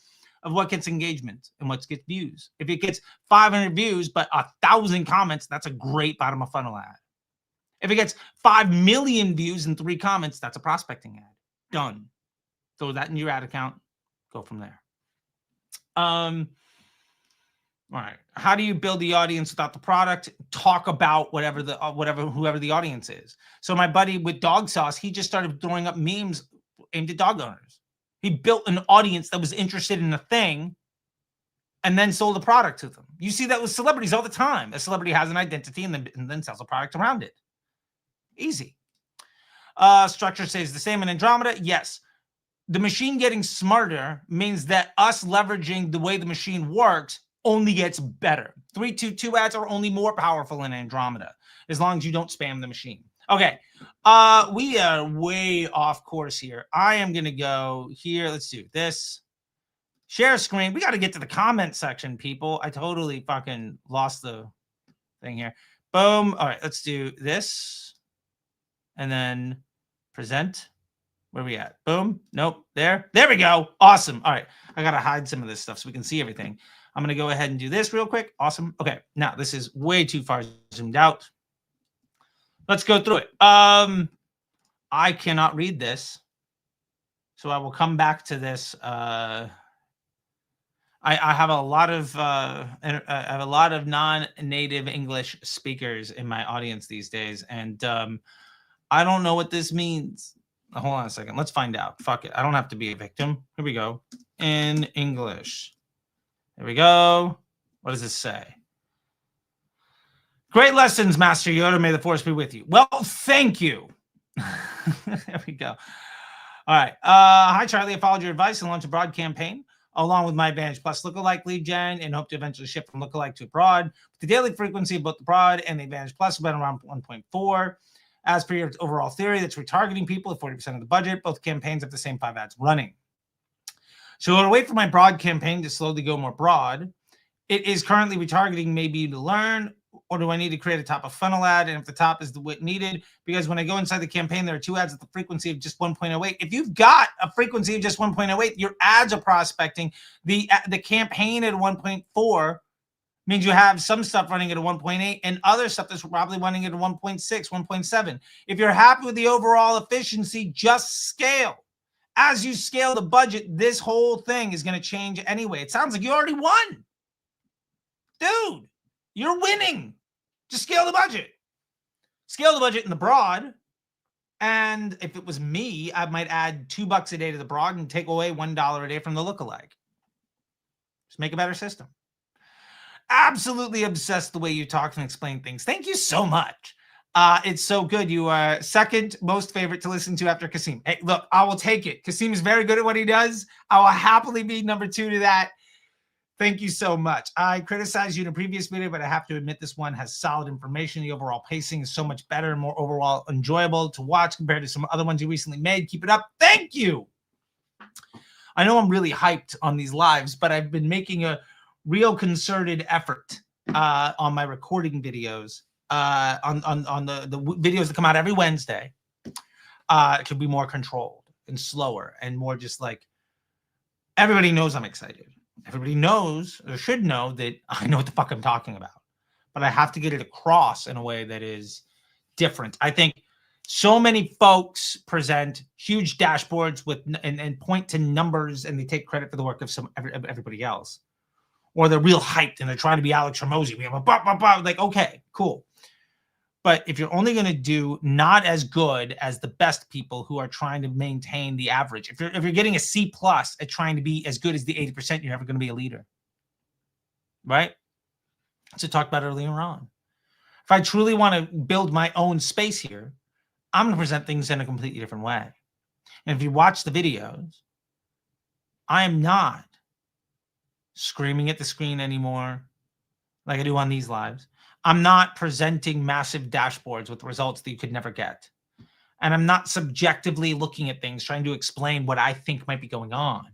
of what gets engagement and what gets views. If it gets 500 views, but 1,000 comments, that's a great bottom of funnel ad. If it gets 5 million views and 3 comments, that's a prospecting ad. Done. Throw that in your ad account. Go from there. All right. How do you build the audience without the product? Talk about whoever the audience is. So my buddy with dog sauce, he just started throwing up memes aimed at dog owners. He built an audience that was interested in a thing and then sold a product to them. You see that with celebrities all the time. A celebrity has an identity and then sells a product around it. Easy. Structure stays the same in Andromeda. Yes. The machine getting smarter means that us leveraging the way the machine works only gets better. 322 ads are only more powerful in Andromeda as long as you don't spam the machine. Okay, we are way off course here. I am going to go here. Let's do this. Share screen. We got to get to the comment section, people. I totally fucking lost the thing here. Boom. All right, let's do this. And then present. Where are we at? Boom. Nope. There we go. Awesome. All right. I got to hide some of this stuff so we can see everything. I'm going to go ahead and do this real quick. Awesome. Okay. Now this is way too far zoomed out. Let's go through it. I cannot read this, so I will come back to this. I have a lot of non-native English speakers in my audience these days, and I don't know what this means. Hold on a second. Let's find out. Fuck it. I don't have to be a victim. Here we go. In English. There we go. What does this say? Great lessons, Master Yoda. May the force be with you. Well, thank you. There we go. All right. Hi, Charlie. I followed your advice and launched a broad campaign along with my Advantage Plus lookalike lead gen and hope to eventually shift from lookalike to broad. The daily frequency of both the broad and the Advantage Plus have been around 1.4. As per your overall theory, that's retargeting people at 40% of the budget. Both campaigns have the same 5 ads running. So I'll wait for my broad campaign to slowly go more broad. It is currently retargeting maybe to learn, or do I need to create a top of funnel ad? And if the top is the width needed, because when I go inside the campaign, there are 2 ads at the frequency of just 1.08. If you've got a frequency of just 1.08, your ads are prospecting. The campaign at 1.4 means you have some stuff running at a 1.8 and other stuff that's probably running at a 1.6, 1.7. If you're happy with the overall efficiency, just scale. As you scale the budget, this whole thing is going to change anyway. It sounds like you already won. Dude, you're winning. Just scale the budget. Scale the budget in the broad. And if it was me, I might add $2 a day to the broad and take away $1 a day from the lookalike. Just make a better system. Absolutely obsessed the way you talk and explain things. Thank you so much. It's so good. You are second most favorite to listen to after Kasim. Hey, look, I will take it. Kasim is very good at what he does. I will happily be number 2 to that. Thank you so much. I criticized you in a previous video, but I have to admit this one has solid information. The overall pacing is so much better and more overall enjoyable to watch compared to some other ones you recently made. Keep it up. Thank you. I know I'm really hyped on these lives, but I've been making a real concerted effort on my recording videos, on the videos that come out every Wednesday, to be more controlled and slower and more just like everybody knows I'm excited. Everybody knows or should know that I know what the fuck I'm talking about, but I have to get it across in a way that is different. I think so many folks present huge dashboards with and point to numbers and they take credit for the work of everybody else. Or they're real hyped and they're trying to be Alex Hormozi. We have a like, okay, cool. But if you're only going to do not as good as the best people who are trying to maintain the average, if you're getting a C+ at trying to be as good as the 80%, you're never going to be a leader. Right? As I talked about earlier on. If I truly want to build my own space here, I'm going to present things in a completely different way. And if you watch the videos, I am not screaming at the screen anymore like I do on these lives. I'm not presenting massive dashboards with results that you could never get. And I'm not subjectively looking at things, trying to explain what I think might be going on.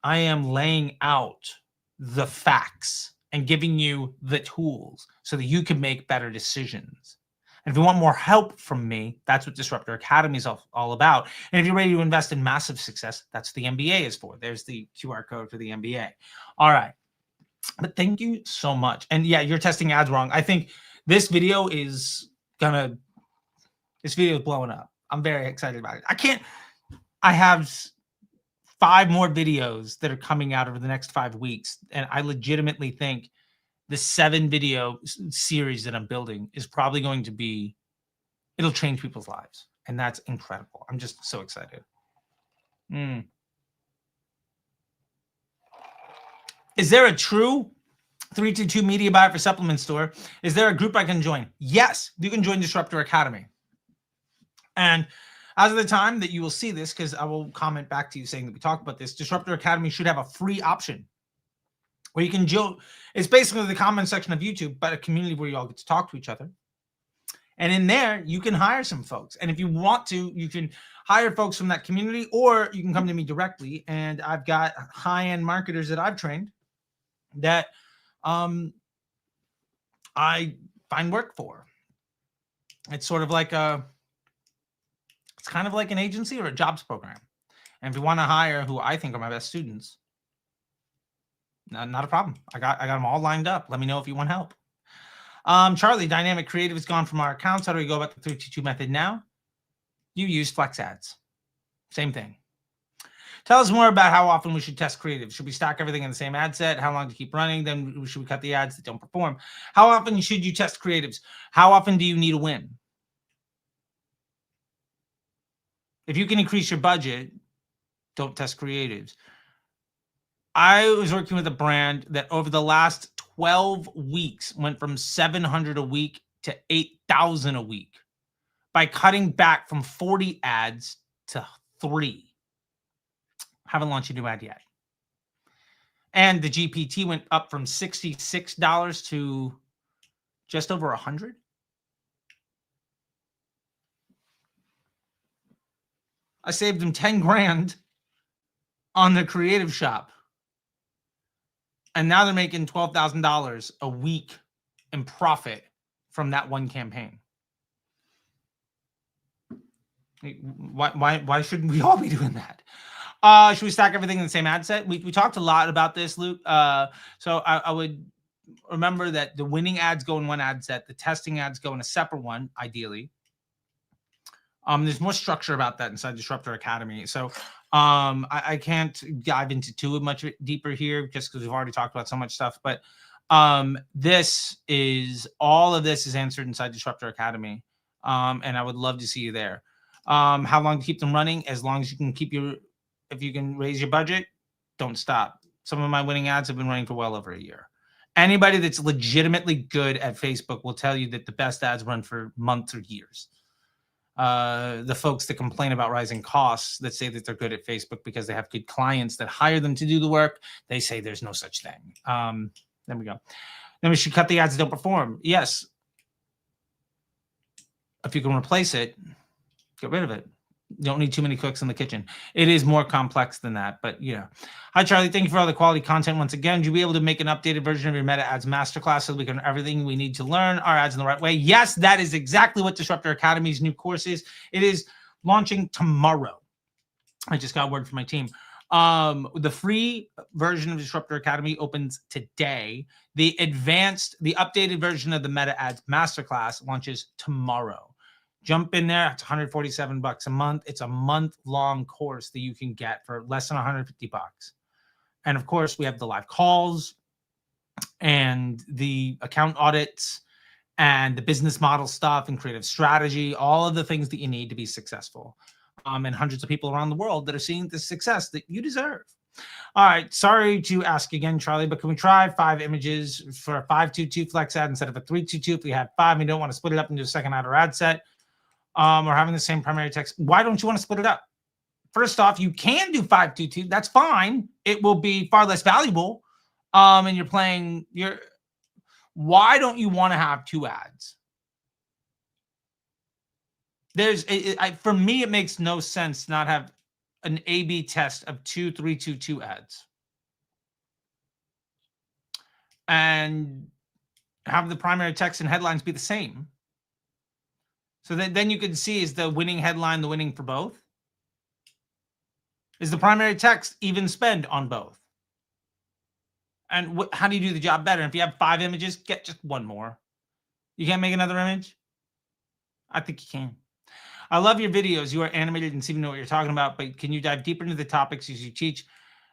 I am laying out the facts and giving you the tools so that you can make better decisions. And if you want more help from me, that's what Disruptor Academy is all about. And if you're ready to invest in massive success, that's what the MBA is for. There's the QR code for the MBA. All right. But thank you so much. And yeah, you're testing ads wrong. I think this video is blowing up. I'm very excited about it. I have 5 more videos that are coming out over the next 5 weeks. And I legitimately think the 7 video series that I'm building is probably going to be, it'll change people's lives. And that's incredible. I'm just so excited. Is there a true 322 media buyer for supplement store? Is there a group I can join? Yes, you can join Disruptor Academy. And as of the time that you will see this, because I will comment back to you saying that we talked about this, Disruptor Academy should have a free option where you can join. It's basically the comment section of YouTube, but a community where you all get to talk to each other. And in there, you can hire some folks. And if you want to, you can hire folks from that community, or you can come to me directly. And I've got high-end marketers that I've trained that I find work for. It's sort of like it's kind of like an agency or a jobs program. And if you want to hire who I think are my best students, not a problem. I got them all lined up. Let me know if you want help. Charlie, dynamic creative has gone from our accounts. How do we go about the 322 method now? You use flex ads. Same thing. Tell us more about how often we should test creative. Should we stack everything in the same ad set? How long to keep running? Then should we cut the ads that don't perform? How often should you test creatives? How often do you need a win? If you can increase your budget, don't test creatives. I was working with a brand that over the last 12 weeks went from 700 a week to 8,000 a week by cutting back from 40 ads to 3. Haven't launched a new ad yet. And the GPT went up from $66 to just over 100. I saved them 10 grand on the creative shop. And now they're making $12,000 a week in profit from that one campaign. Why shouldn't we all be doing that? Should we stack everything in the same ad set? We talked a lot about this, Luke. So I would remember that the winning ads go in one ad set. The testing ads go in a separate one, ideally. There's more structure about that inside Disruptor Academy. So I can't dive into too much deeper here just because we've already talked about so much stuff. But all of this is answered inside Disruptor Academy. And I would love to see you there. How long to keep them running? As long as you can if you can raise your budget, don't stop. Some of my winning ads have been running for well over a year. Anybody that's legitimately good at Facebook will tell you that the best ads run for months or years. The folks that complain about rising costs, that say that they're good at Facebook because they have good clients that hire them to do the work, they say there's no such thing. There we go. Then we should cut the ads that don't perform. Yes. If you can replace it, get rid of it. You don't need too many cooks in the kitchen. It is more complex than that, but yeah. Hi, Charlie. Thank you for all the quality content once again. Would you be able to make an updated version of your Meta Ads Masterclass so we can everything we need to learn our ads in the right way? Yes, that is exactly what Disruptor Academy's new course is. It is launching tomorrow. I just got word from my team. The free version of Disruptor Academy opens today. The updated version of the Meta Ads Masterclass launches tomorrow. Jump in there. It's $147 a month. It's a month-long course that you can get for less than $150. And of course, we have the live calls and the account audits and the business model stuff and creative strategy, all of the things that you need to be successful. And hundreds of people around the world that are seeing the success that you deserve. All right. Sorry to ask again, Charlie, but can we try 5 images for a 522 flex ad instead of a 322? If we have 5, we don't want to split it up into a second ad or ad set. Or having the same primary text. Why don't you want to split it up? First off, you can do 522. That's fine. It will be far less valuable. And why don't you want to have 2 ads? For me, it makes no sense to not have an A/B test of 2 322 ads. And have the primary text and headlines be the same. So then you can see, is the winning headline the winning for both? Is the primary text even spend on both? And how do you do the job better? If you have 5 images, get just 1 more. You can't make another image? I think you can. I love your videos. You are animated and seem to know what you're talking about, but can you dive deeper into the topics as you teach,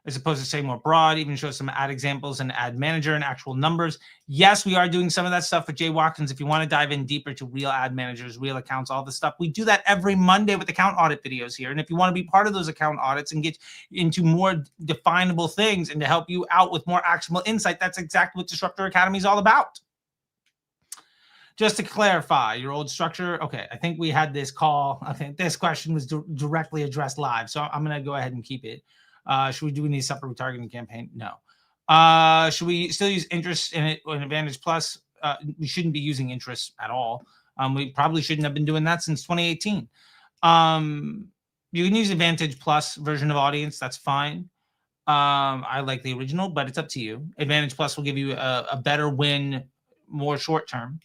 as opposed to saying more broad, even show some ad examples and ad manager and actual numbers? Yes, we are doing some of that stuff with Jay Watkins. If you want to dive in deeper to real ad managers, real accounts, all the stuff, we do that every Monday with account audit videos here. And if you want to be part of those account audits and get into more definable things and to help you out with more actionable insight, that's exactly what Disruptor Academy is all about. Just to clarify, your old structure. Okay, I think we had this call. I think this question was directly addressed live. So I'm going to go ahead and keep it. Should we do any separate retargeting campaign? No. Should we still use interest in it in Advantage Plus? We shouldn't be using interest at all. We probably shouldn't have been doing that since 2018. You can use Advantage Plus version of Audience. That's fine. I like the original, but it's up to you. Advantage Plus will give you a better win, more short term.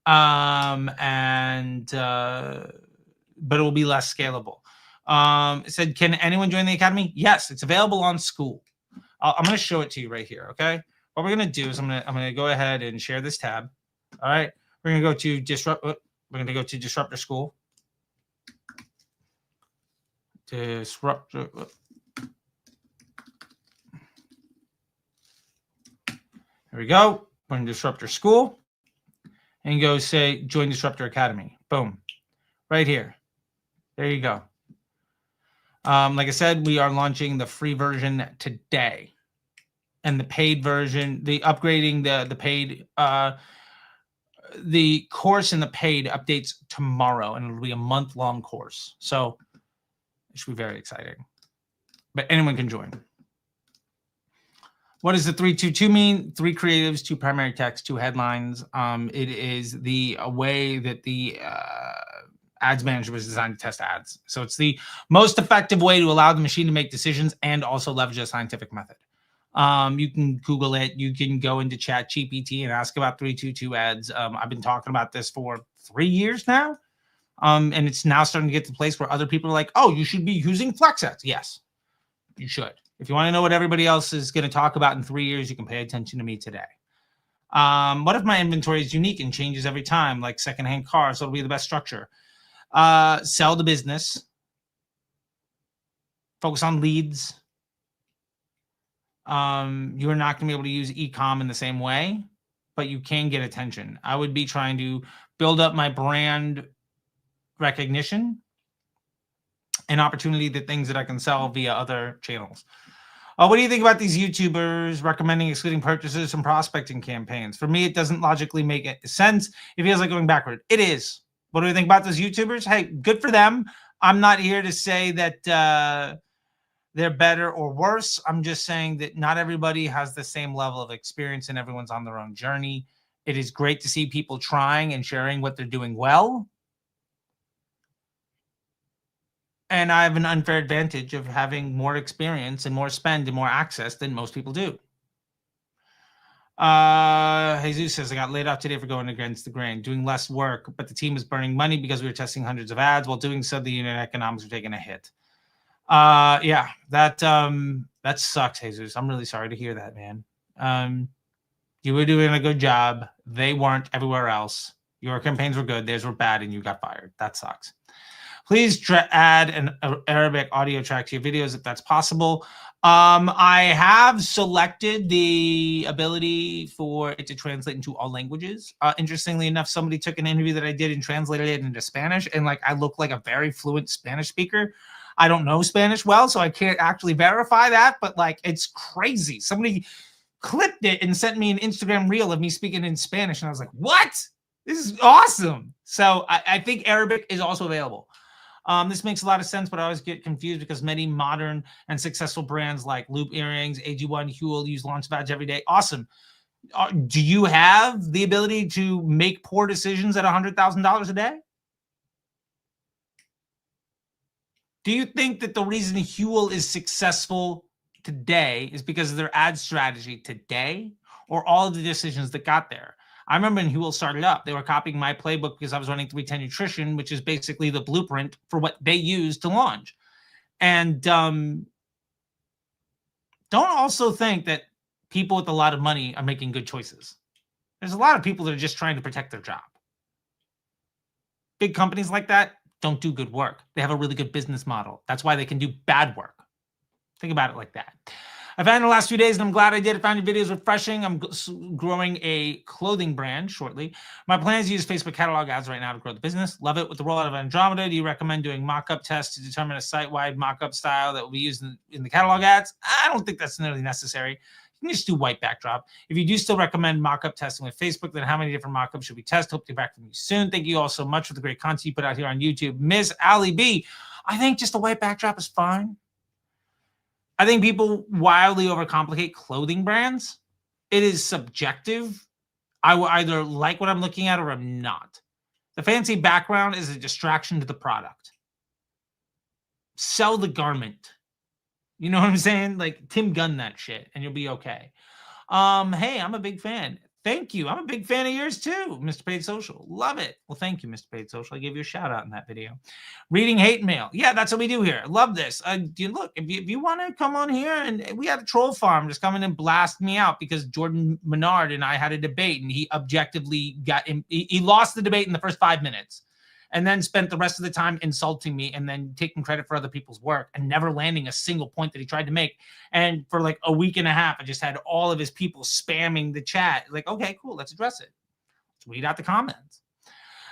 But it will be less scalable. It said, can anyone join the Academy? Yes, it's available on School. I'm going to show it to you right here. Okay. What we're going to do is I'm going to go ahead and share this tab. All right. We're going to go to Disruptor School. Disruptor. There we go. We're in Disruptor School. And go say, join Disruptor Academy. Boom. Right here. There you go. Like I said, we are launching the free version today. And the paid version, the upgrading the paid, the course and the paid updates tomorrow. And it'll be a month-long course. So it should be very exciting. But anyone can join. What does the 3-2-2 mean? 3 creatives, 2 primary text, 2 headlines. It is the way that the ads manager was designed to test ads. So it's the most effective way to allow the machine to make decisions and also leverage a scientific method. You can Google it. You can go into ChatGPT and ask about 3-2-2 ads. I've been talking about this for 3 years now. And it's now starting to get to the place where other people are like, oh, you should be using Flex ads. Yes, you should. If you want to know what everybody else is going to talk about in 3 years, you can pay attention to me today. What if my inventory is unique and changes every time, like secondhand cars? What'll be the best structure? Sell the business. Focus on leads. You are not going to be able to use eCom in the same way, but you can get attention. I would be trying to build up my brand recognition and opportunity to things that I can sell via other channels. What do you think about these YouTubers recommending excluding purchases from prospecting campaigns? For me, it doesn't logically make sense. It feels like going backward. It is. What do you think about those YouTubers? Hey, good for them. I'm not here to say that they're better or worse. I'm just saying that not everybody has the same level of experience and everyone's on their own journey. It is great to see people trying and sharing what they're doing well. And I have an unfair advantage of having more experience and more spend and more access than most people do. Jesus says, I got laid off today for going against the grain, doing less work, but the team is burning money because we were testing hundreds of ads. While doing so, the unit economics are taking a hit. Yeah, that sucks, Jesus. I'm really sorry to hear that, man. You were doing a good job. They weren't everywhere else. Your campaigns were good. Theirs were bad, and you got fired. That sucks. Please add an Arabic audio track to your videos if that's possible. I have selected the ability for it to translate into all languages. Interestingly enough, somebody took an interview that I did and translated it into Spanish, and like I look like a very fluent Spanish speaker. I don't know Spanish well, so I can't actually verify that, but like it's crazy. Somebody clipped it and sent me an Instagram reel of me speaking in Spanish, and I was like, what? This is awesome. So I think Arabic is also available. This makes a lot of sense, but I always get confused because many modern and successful brands like Loop Earrings, AG1, Huel use Launchpads every day. Awesome. Do you have the ability to make poor decisions at $100,000 a day? Do you think that the reason Huel is successful today is because of their ad strategy today or all of the decisions that got there? I remember when Huel started up, they were copying my playbook because I was running 310 Nutrition, which is basically the blueprint for what they use to launch. And don't also think that people with a lot of money are making good choices. There's a lot of people that are just trying to protect their job. Big companies like that don't do good work. They have a really good business model. That's why they can do bad work. Think about it like that. I found the last few days, and I'm glad I did. I found your videos refreshing. I'm growing a clothing brand shortly. My plan is to use Facebook catalog ads right now to grow the business. Love it. With the rollout of Andromeda, do you recommend doing mock-up tests to determine a site-wide mock-up style that will be used in the catalog ads? I don't think that's nearly necessary. You can just do white backdrop. If you do still recommend mock-up testing with Facebook, then how many different mock-ups should we test? Hope to be back from you soon. Thank you all so much for the great content you put out here on YouTube. Miss Ali B, I think just a white backdrop is fine. I think people wildly overcomplicate clothing brands. It is subjective. I will either like what I'm looking at or I'm not. The fancy background is a distraction to the product. Sell the garment. You know what I'm saying? Like Tim Gunn that shit and you'll be okay. Hey, I'm a big fan. Thank you. I'm a big fan of yours too, Mr. Paid Social. Love it. Well, thank you, Mr. Paid Social. I gave you a shout out in that video. Reading hate mail. Yeah, that's what we do here. Love this. Look, if you want to come on here, and we had a troll farm just come in and blast me out because Jordan Menard and I had a debate and he objectively he lost the debate in the first 5 minutes and then spent the rest of the time insulting me and then taking credit for other people's work and never landing a single point that he tried to make. And for like a week and a half, I just had all of his people spamming the chat. Like, okay, cool, let's address it. Let's read out the comments.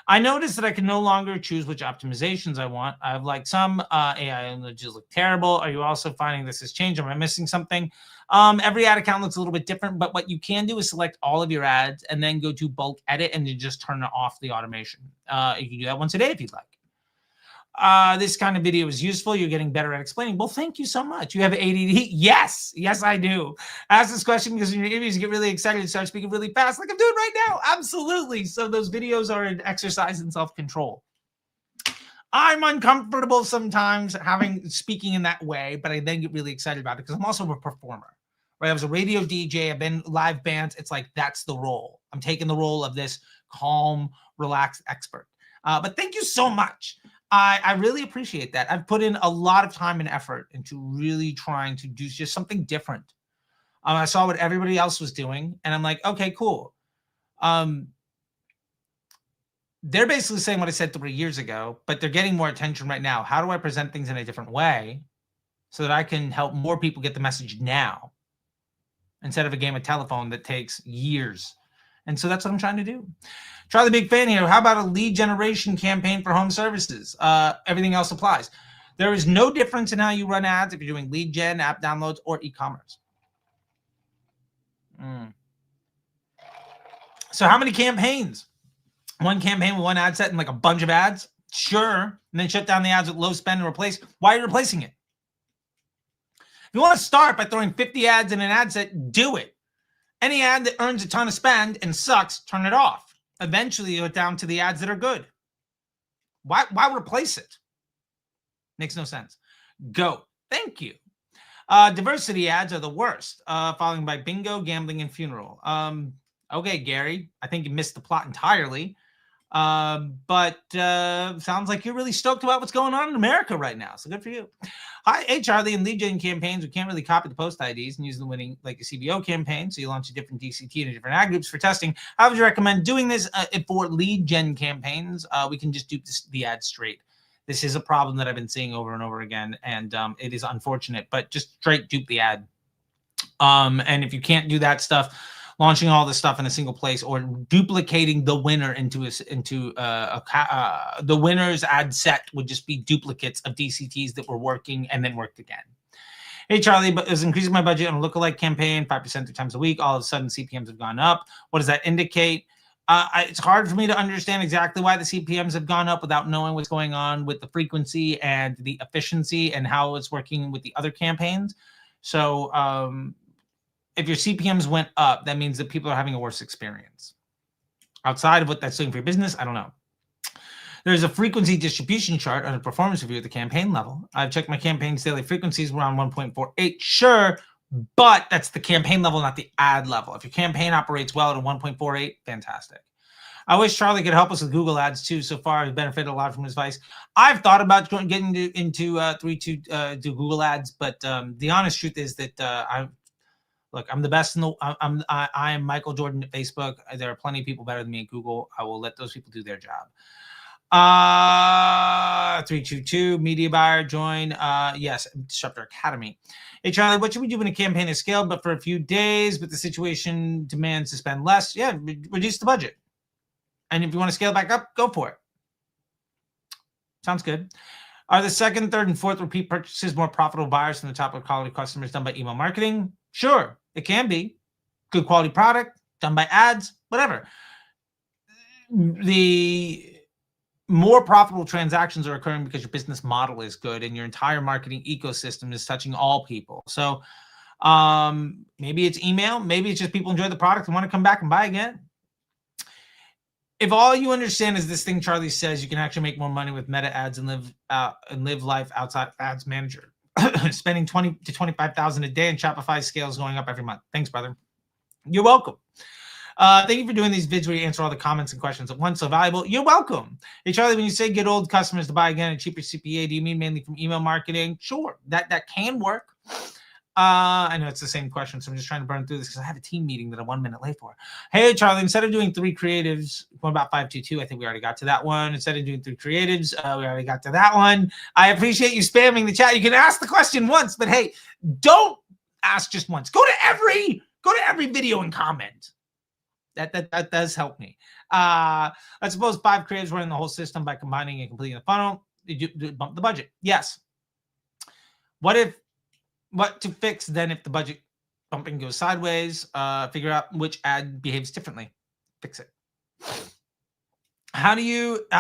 I noticed that I can no longer choose which optimizations I want. I have like some AI images look terrible. Are you also finding this has changed? Am I missing something? Every ad account looks a little bit different, but what you can do is select all of your ads and then go to bulk edit and then just turn off the automation. You can do that once a day if you'd like. This kind of video is useful. You're getting better at explaining. Well, thank you so much. You have ADD? Yes, I do. Ask this question because in your interviews you get really excited and start speaking really fast like I'm doing right now. Absolutely. So those videos are an exercise in self-control. I'm uncomfortable sometimes speaking in that way, but I then get really excited about it because I'm also a performer. Right? I was a radio DJ. I've been live bands. It's like that's the role. I'm taking the role of this calm, relaxed expert. But thank you so much. I really appreciate that. I've put in a lot of time and effort into really trying to do just something different. I saw what everybody else was doing, and I'm like, okay, cool. They're basically saying what I said 3 years ago, but they're getting more attention right now. How do I present things in a different way so that I can help more people get the message now instead of a game of telephone that takes years? And so that's what I'm trying to do. Charlie, big fan here. How about a lead generation campaign for home services? Everything else applies. There is no difference in how you run ads if you're doing lead gen, app downloads, or e-commerce. So how many campaigns? One campaign with one ad set and like a bunch of ads? Sure. And then shut down the ads with low spend and replace. Why are you replacing it? If you want to start by throwing 50 ads in an ad set, do it. Any ad that earns a ton of spend and sucks, turn it off. Eventually, you're down to the ads that are good. Why replace it? Makes no sense. Go. Thank you. Diversity ads are the worst, following by bingo, gambling, and funeral. Okay, Gary, I think you missed the plot entirely. But sounds like you're really stoked about what's going on in America right now. So good for you. Hi, hey, Charlie. In lead gen campaigns, we can't really copy the post IDs and use the winning like a CBO campaign. So you launch a different DCT and a different ad groups for testing. How would you recommend doing this for lead gen campaigns? We can just do the ad straight. This is a problem that I've been seeing over and over again, and it is unfortunate, but just straight dupe the ad. And if you can't do that stuff, launching all this stuff in a single place or duplicating the winner into the winner's ad set would just be duplicates of DCTs that were working and then worked again. Hey, Charlie, but is increasing my budget on a lookalike campaign 5% 3 times a week. All of a sudden, CPMs have gone up. What does that indicate? It's hard for me to understand exactly why the CPMs have gone up without knowing what's going on with the frequency and the efficiency and how it's working with the other campaigns. So if your CPMs went up, that means that people are having a worse experience. Outside of what that's doing for your business, I don't know. There's a frequency distribution chart on a performance review at the campaign level. I've checked my campaign's daily frequencies around 1.48. Sure, but that's the campaign level, not the ad level. If your campaign operates well at a 1.48, fantastic. I wish Charlie could help us with Google Ads too. So far, I've benefited a lot from his advice. I've thought about getting into do Google Ads, but the honest truth is that I'm the best in the. I am Michael Jordan at Facebook. There are plenty of people better than me at Google. I will let those people do their job. 322 media buyer join. Yes, Disruptor Academy. Hey Charlie, what should we do when a campaign is scaled, but for a few days, but the situation demands to spend less? Yeah, reduce the budget. And if you want to scale back up, go for it. Sounds good. Are the second, third, and fourth repeat purchases more profitable buyers than the top quality customers done by email marketing? Sure, it can be. Good quality product, done by ads, whatever. The more profitable transactions are occurring because your business model is good and your entire marketing ecosystem is touching all people. So maybe it's email, maybe it's just people enjoy the product and want to come back and buy again. If all you understand is this thing Charley says, you can actually make more money with meta ads and live life outside of ads manager. Spending 20 to 25,000 a day, and Shopify scales going up every month. Thanks, brother. You're welcome. Thank you for doing these vids where you answer all the comments and questions at once. So valuable. You're welcome. Hey, Charley, when you say get old customers to buy again at cheaper CPA, do you mean mainly from email marketing? Sure, that can work. I know it's the same question, so I'm just trying to burn through this because I have a team meeting that I'm 1 minute late for. Hey, Charley, instead of doing 3 creatives, what about 522? I think we already got to that one. Instead of doing 3 creatives, we already got to that one. I appreciate you spamming the chat. You can ask the question once, but hey, don't ask just once. Go to every video and comment. That does help me. Let's suppose 5 creatives running the whole system by combining and completing the funnel. You bump the budget. Yes. What to fix then if the budget bumping goes sideways? Figure out which ad behaves differently. Fix it. How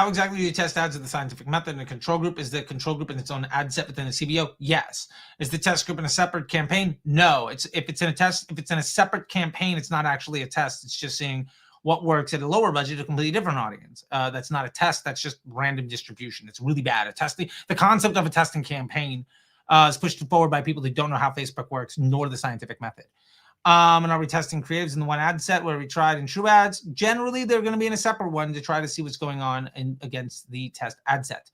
exactly do you test ads with the scientific method in a control group? Is the control group in its own ad set within a CBO? Yes. Is the test group in a separate campaign? No. If it's in a separate campaign, it's not actually a test. It's just seeing what works at a lower budget to a completely different audience. That's not a test. That's just random distribution. It's really bad. The concept of a testing campaign is pushed forward by people who don't know how Facebook works, nor the scientific method. And are we testing creatives in the one ad set where we tried and true ads? Generally, they're going to be in a separate one to try to see what's going on against the test ad set.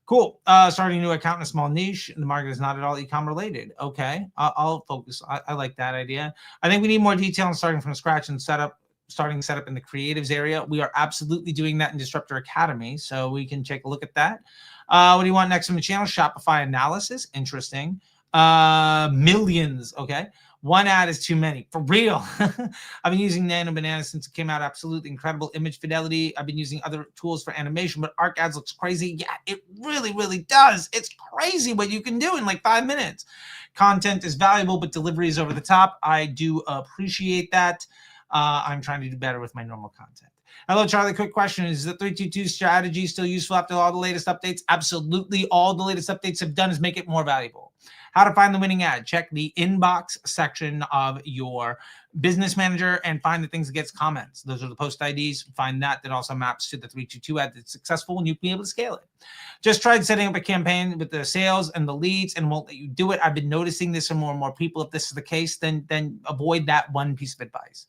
Cool. Starting a new account in a small niche. The market is not at all ecom related. Okay. I'll focus. I like that idea. I think we need more detail on starting from scratch and starting setup in the creatives area. We are absolutely doing that in Disruptor Academy, so we can take a look at that. What do you want next from the channel? Shopify analysis. Interesting. Millions. Okay. One ad is too many. For real. I've been using Nano Banana since it came out. Absolutely incredible image fidelity. I've been using other tools for animation, but Arc Ads looks crazy. Yeah, it really, really does. It's crazy what you can do in like 5 minutes. Content is valuable, but delivery is over the top. I do appreciate that. I'm trying to do better with my normal content. Hello, Charley. Quick question. Is the 322 strategy still useful after all the latest updates? Absolutely. All the latest updates have done is make it more valuable. How to find the winning ad. Check the inbox section of your business manager and find the things that gets comments. Those are the post IDs. Find that also maps to the 322 ad that's successful and you'll be able to scale it. Just tried setting up a campaign with the sales and the leads and won't let you do it. I've been noticing this from more and more people. If this is the case, then avoid that one piece of advice.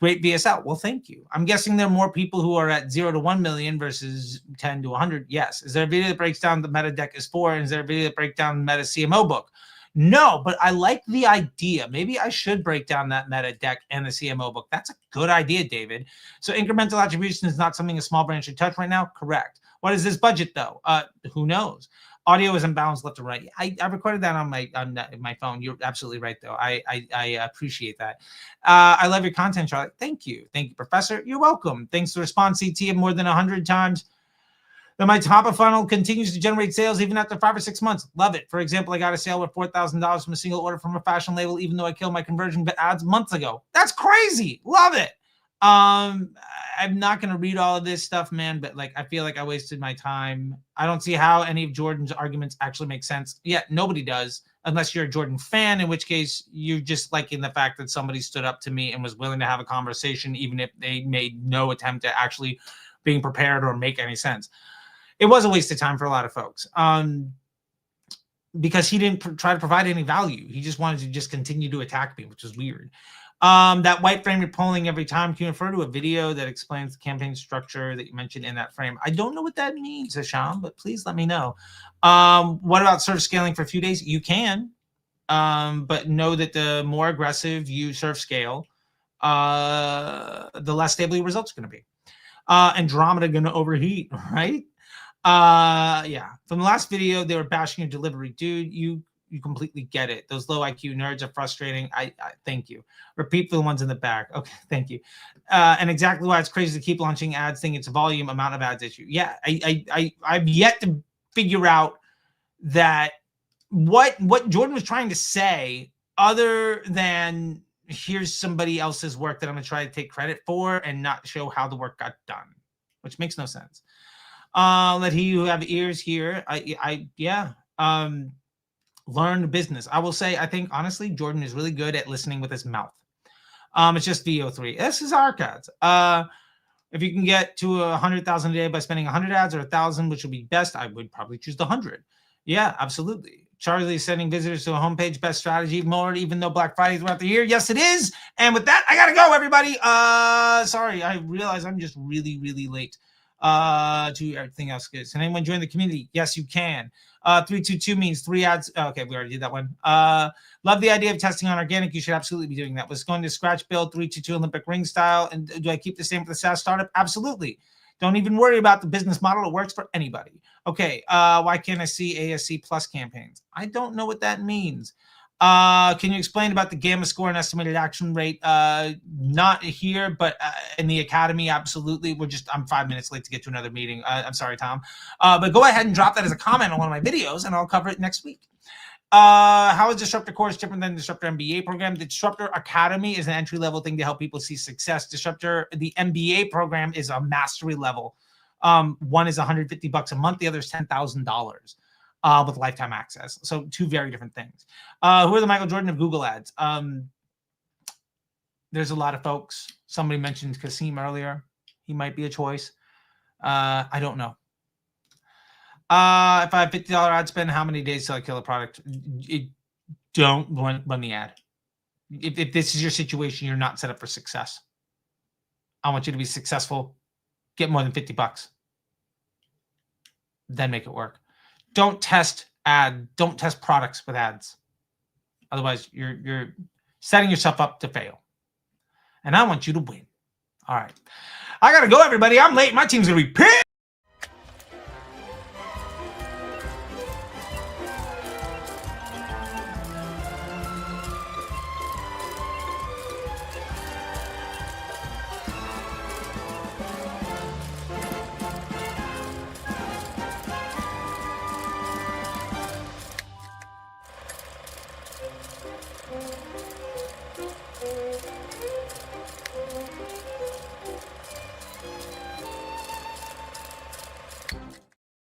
Great VSL. Well, thank you. I'm guessing there are more people who are at 0 to 1 million versus 10 to 100. Yes. Is there a video that breaks down the meta deck is 4? And is there a video that breaks down the meta CMO book? No, but I like the idea. Maybe I should break down that meta deck and the CMO book. That's a good idea, David. So incremental attribution is not something a small brand should touch right now? Correct. What is this budget, though? Who knows? Audio is imbalanced left to right. I recorded that on my phone. You're absolutely right, though. I appreciate that. I love your content, Charley. Thank you. Thank you, Professor. You're welcome. Thanks to response CT of more than 100 times. Then my top of funnel continues to generate sales even after 5 or 6 months. Love it. For example, I got a sale worth $4,000 from a single order from a fashion label, even though I killed my conversion ads months ago. That's crazy. Love it. I'm not going to read all of this stuff, man, but like, I feel like I wasted my time. I don't see how any of Jordan's arguments actually make sense. Yeah, nobody does, unless you're a Jordan fan, in which case you're just liking the fact that somebody stood up to me and was willing to have a conversation, even if they made no attempt at actually being prepared or make any sense. It was a waste of time for a lot of folks. Because he didn't try to provide any value. He just wanted to just continue to attack me, which is weird. That white frame you're pulling every time, can you refer to a video that explains the campaign structure that you mentioned in that frame? I don't know what that means, Hasham, but please let me know. What about surf scaling for a few days? You can, but know that the more aggressive you surf scale, the less stable your results are going to be. Andromeda going to overheat, right? Yeah. From the last video, they were bashing your delivery. Dude, you completely get it. Those low IQ nerds are frustrating. I thank you. Repeat for the ones in the back. Okay, thank you. And exactly why it's crazy to keep launching ads, think it's a volume amount of ads issue. Yeah, I've yet to figure out that what Jordan was trying to say, other than here's somebody else's work that I'm gonna try to take credit for and not show how the work got done, which makes no sense. Let he who have ears hear. Yeah. Learn the business. I will say, I think honestly, Jordan is really good at listening with his mouth. It's just VO3. This is Arcads. If you can get to 100,000 a day by spending 100 ads or 1,000, which would be best, I would probably choose the 100. Yeah, absolutely. Charley is sending visitors to a homepage, best strategy, more even though Black Friday is throughout the year. Yes, it is. And with that, I gotta go, everybody. Sorry, I realize I'm just really, really late to everything else. Good. Can anyone join the community? Yes, you can. 322 means 3 ads. Okay, we already did that one. Love the idea of testing on organic. You should absolutely be doing that. Was going to scratch build 322 Olympic ring style. And do I keep the same for the SaaS startup? Absolutely. Don't even worry about the business model. It works for anybody. Okay. Why can't I see ASC plus campaigns? I don't know what that means. Can you explain about the gamma score and estimated action rate? Not here, but in the Academy, absolutely. I'm 5 minutes late to get to another meeting. I'm sorry, Tom. But go ahead and drop that as a comment on one of my videos, and I'll cover it next week. How is Disruptor Course different than Disruptor MBA program? The Disruptor Academy is an entry-level thing to help people see success. The MBA program is a mastery level. One is $150 a month. The other is $10,000 with lifetime access. So 2 very different things. Who are the Michael Jordan of Google ads? There's a lot of folks. Somebody mentioned Kasim earlier. He might be a choice. I don't know. If I have $50 ad spend, how many days till I kill a product? Don't run the ad. If this is your situation, you're not set up for success. I want you to be successful. Get more than $50. Then make it work. Don't test products with ads. Otherwise, you're setting yourself up to fail. And I want you to win. All right. I got to go, everybody. I'm late. My team's going to be pissed.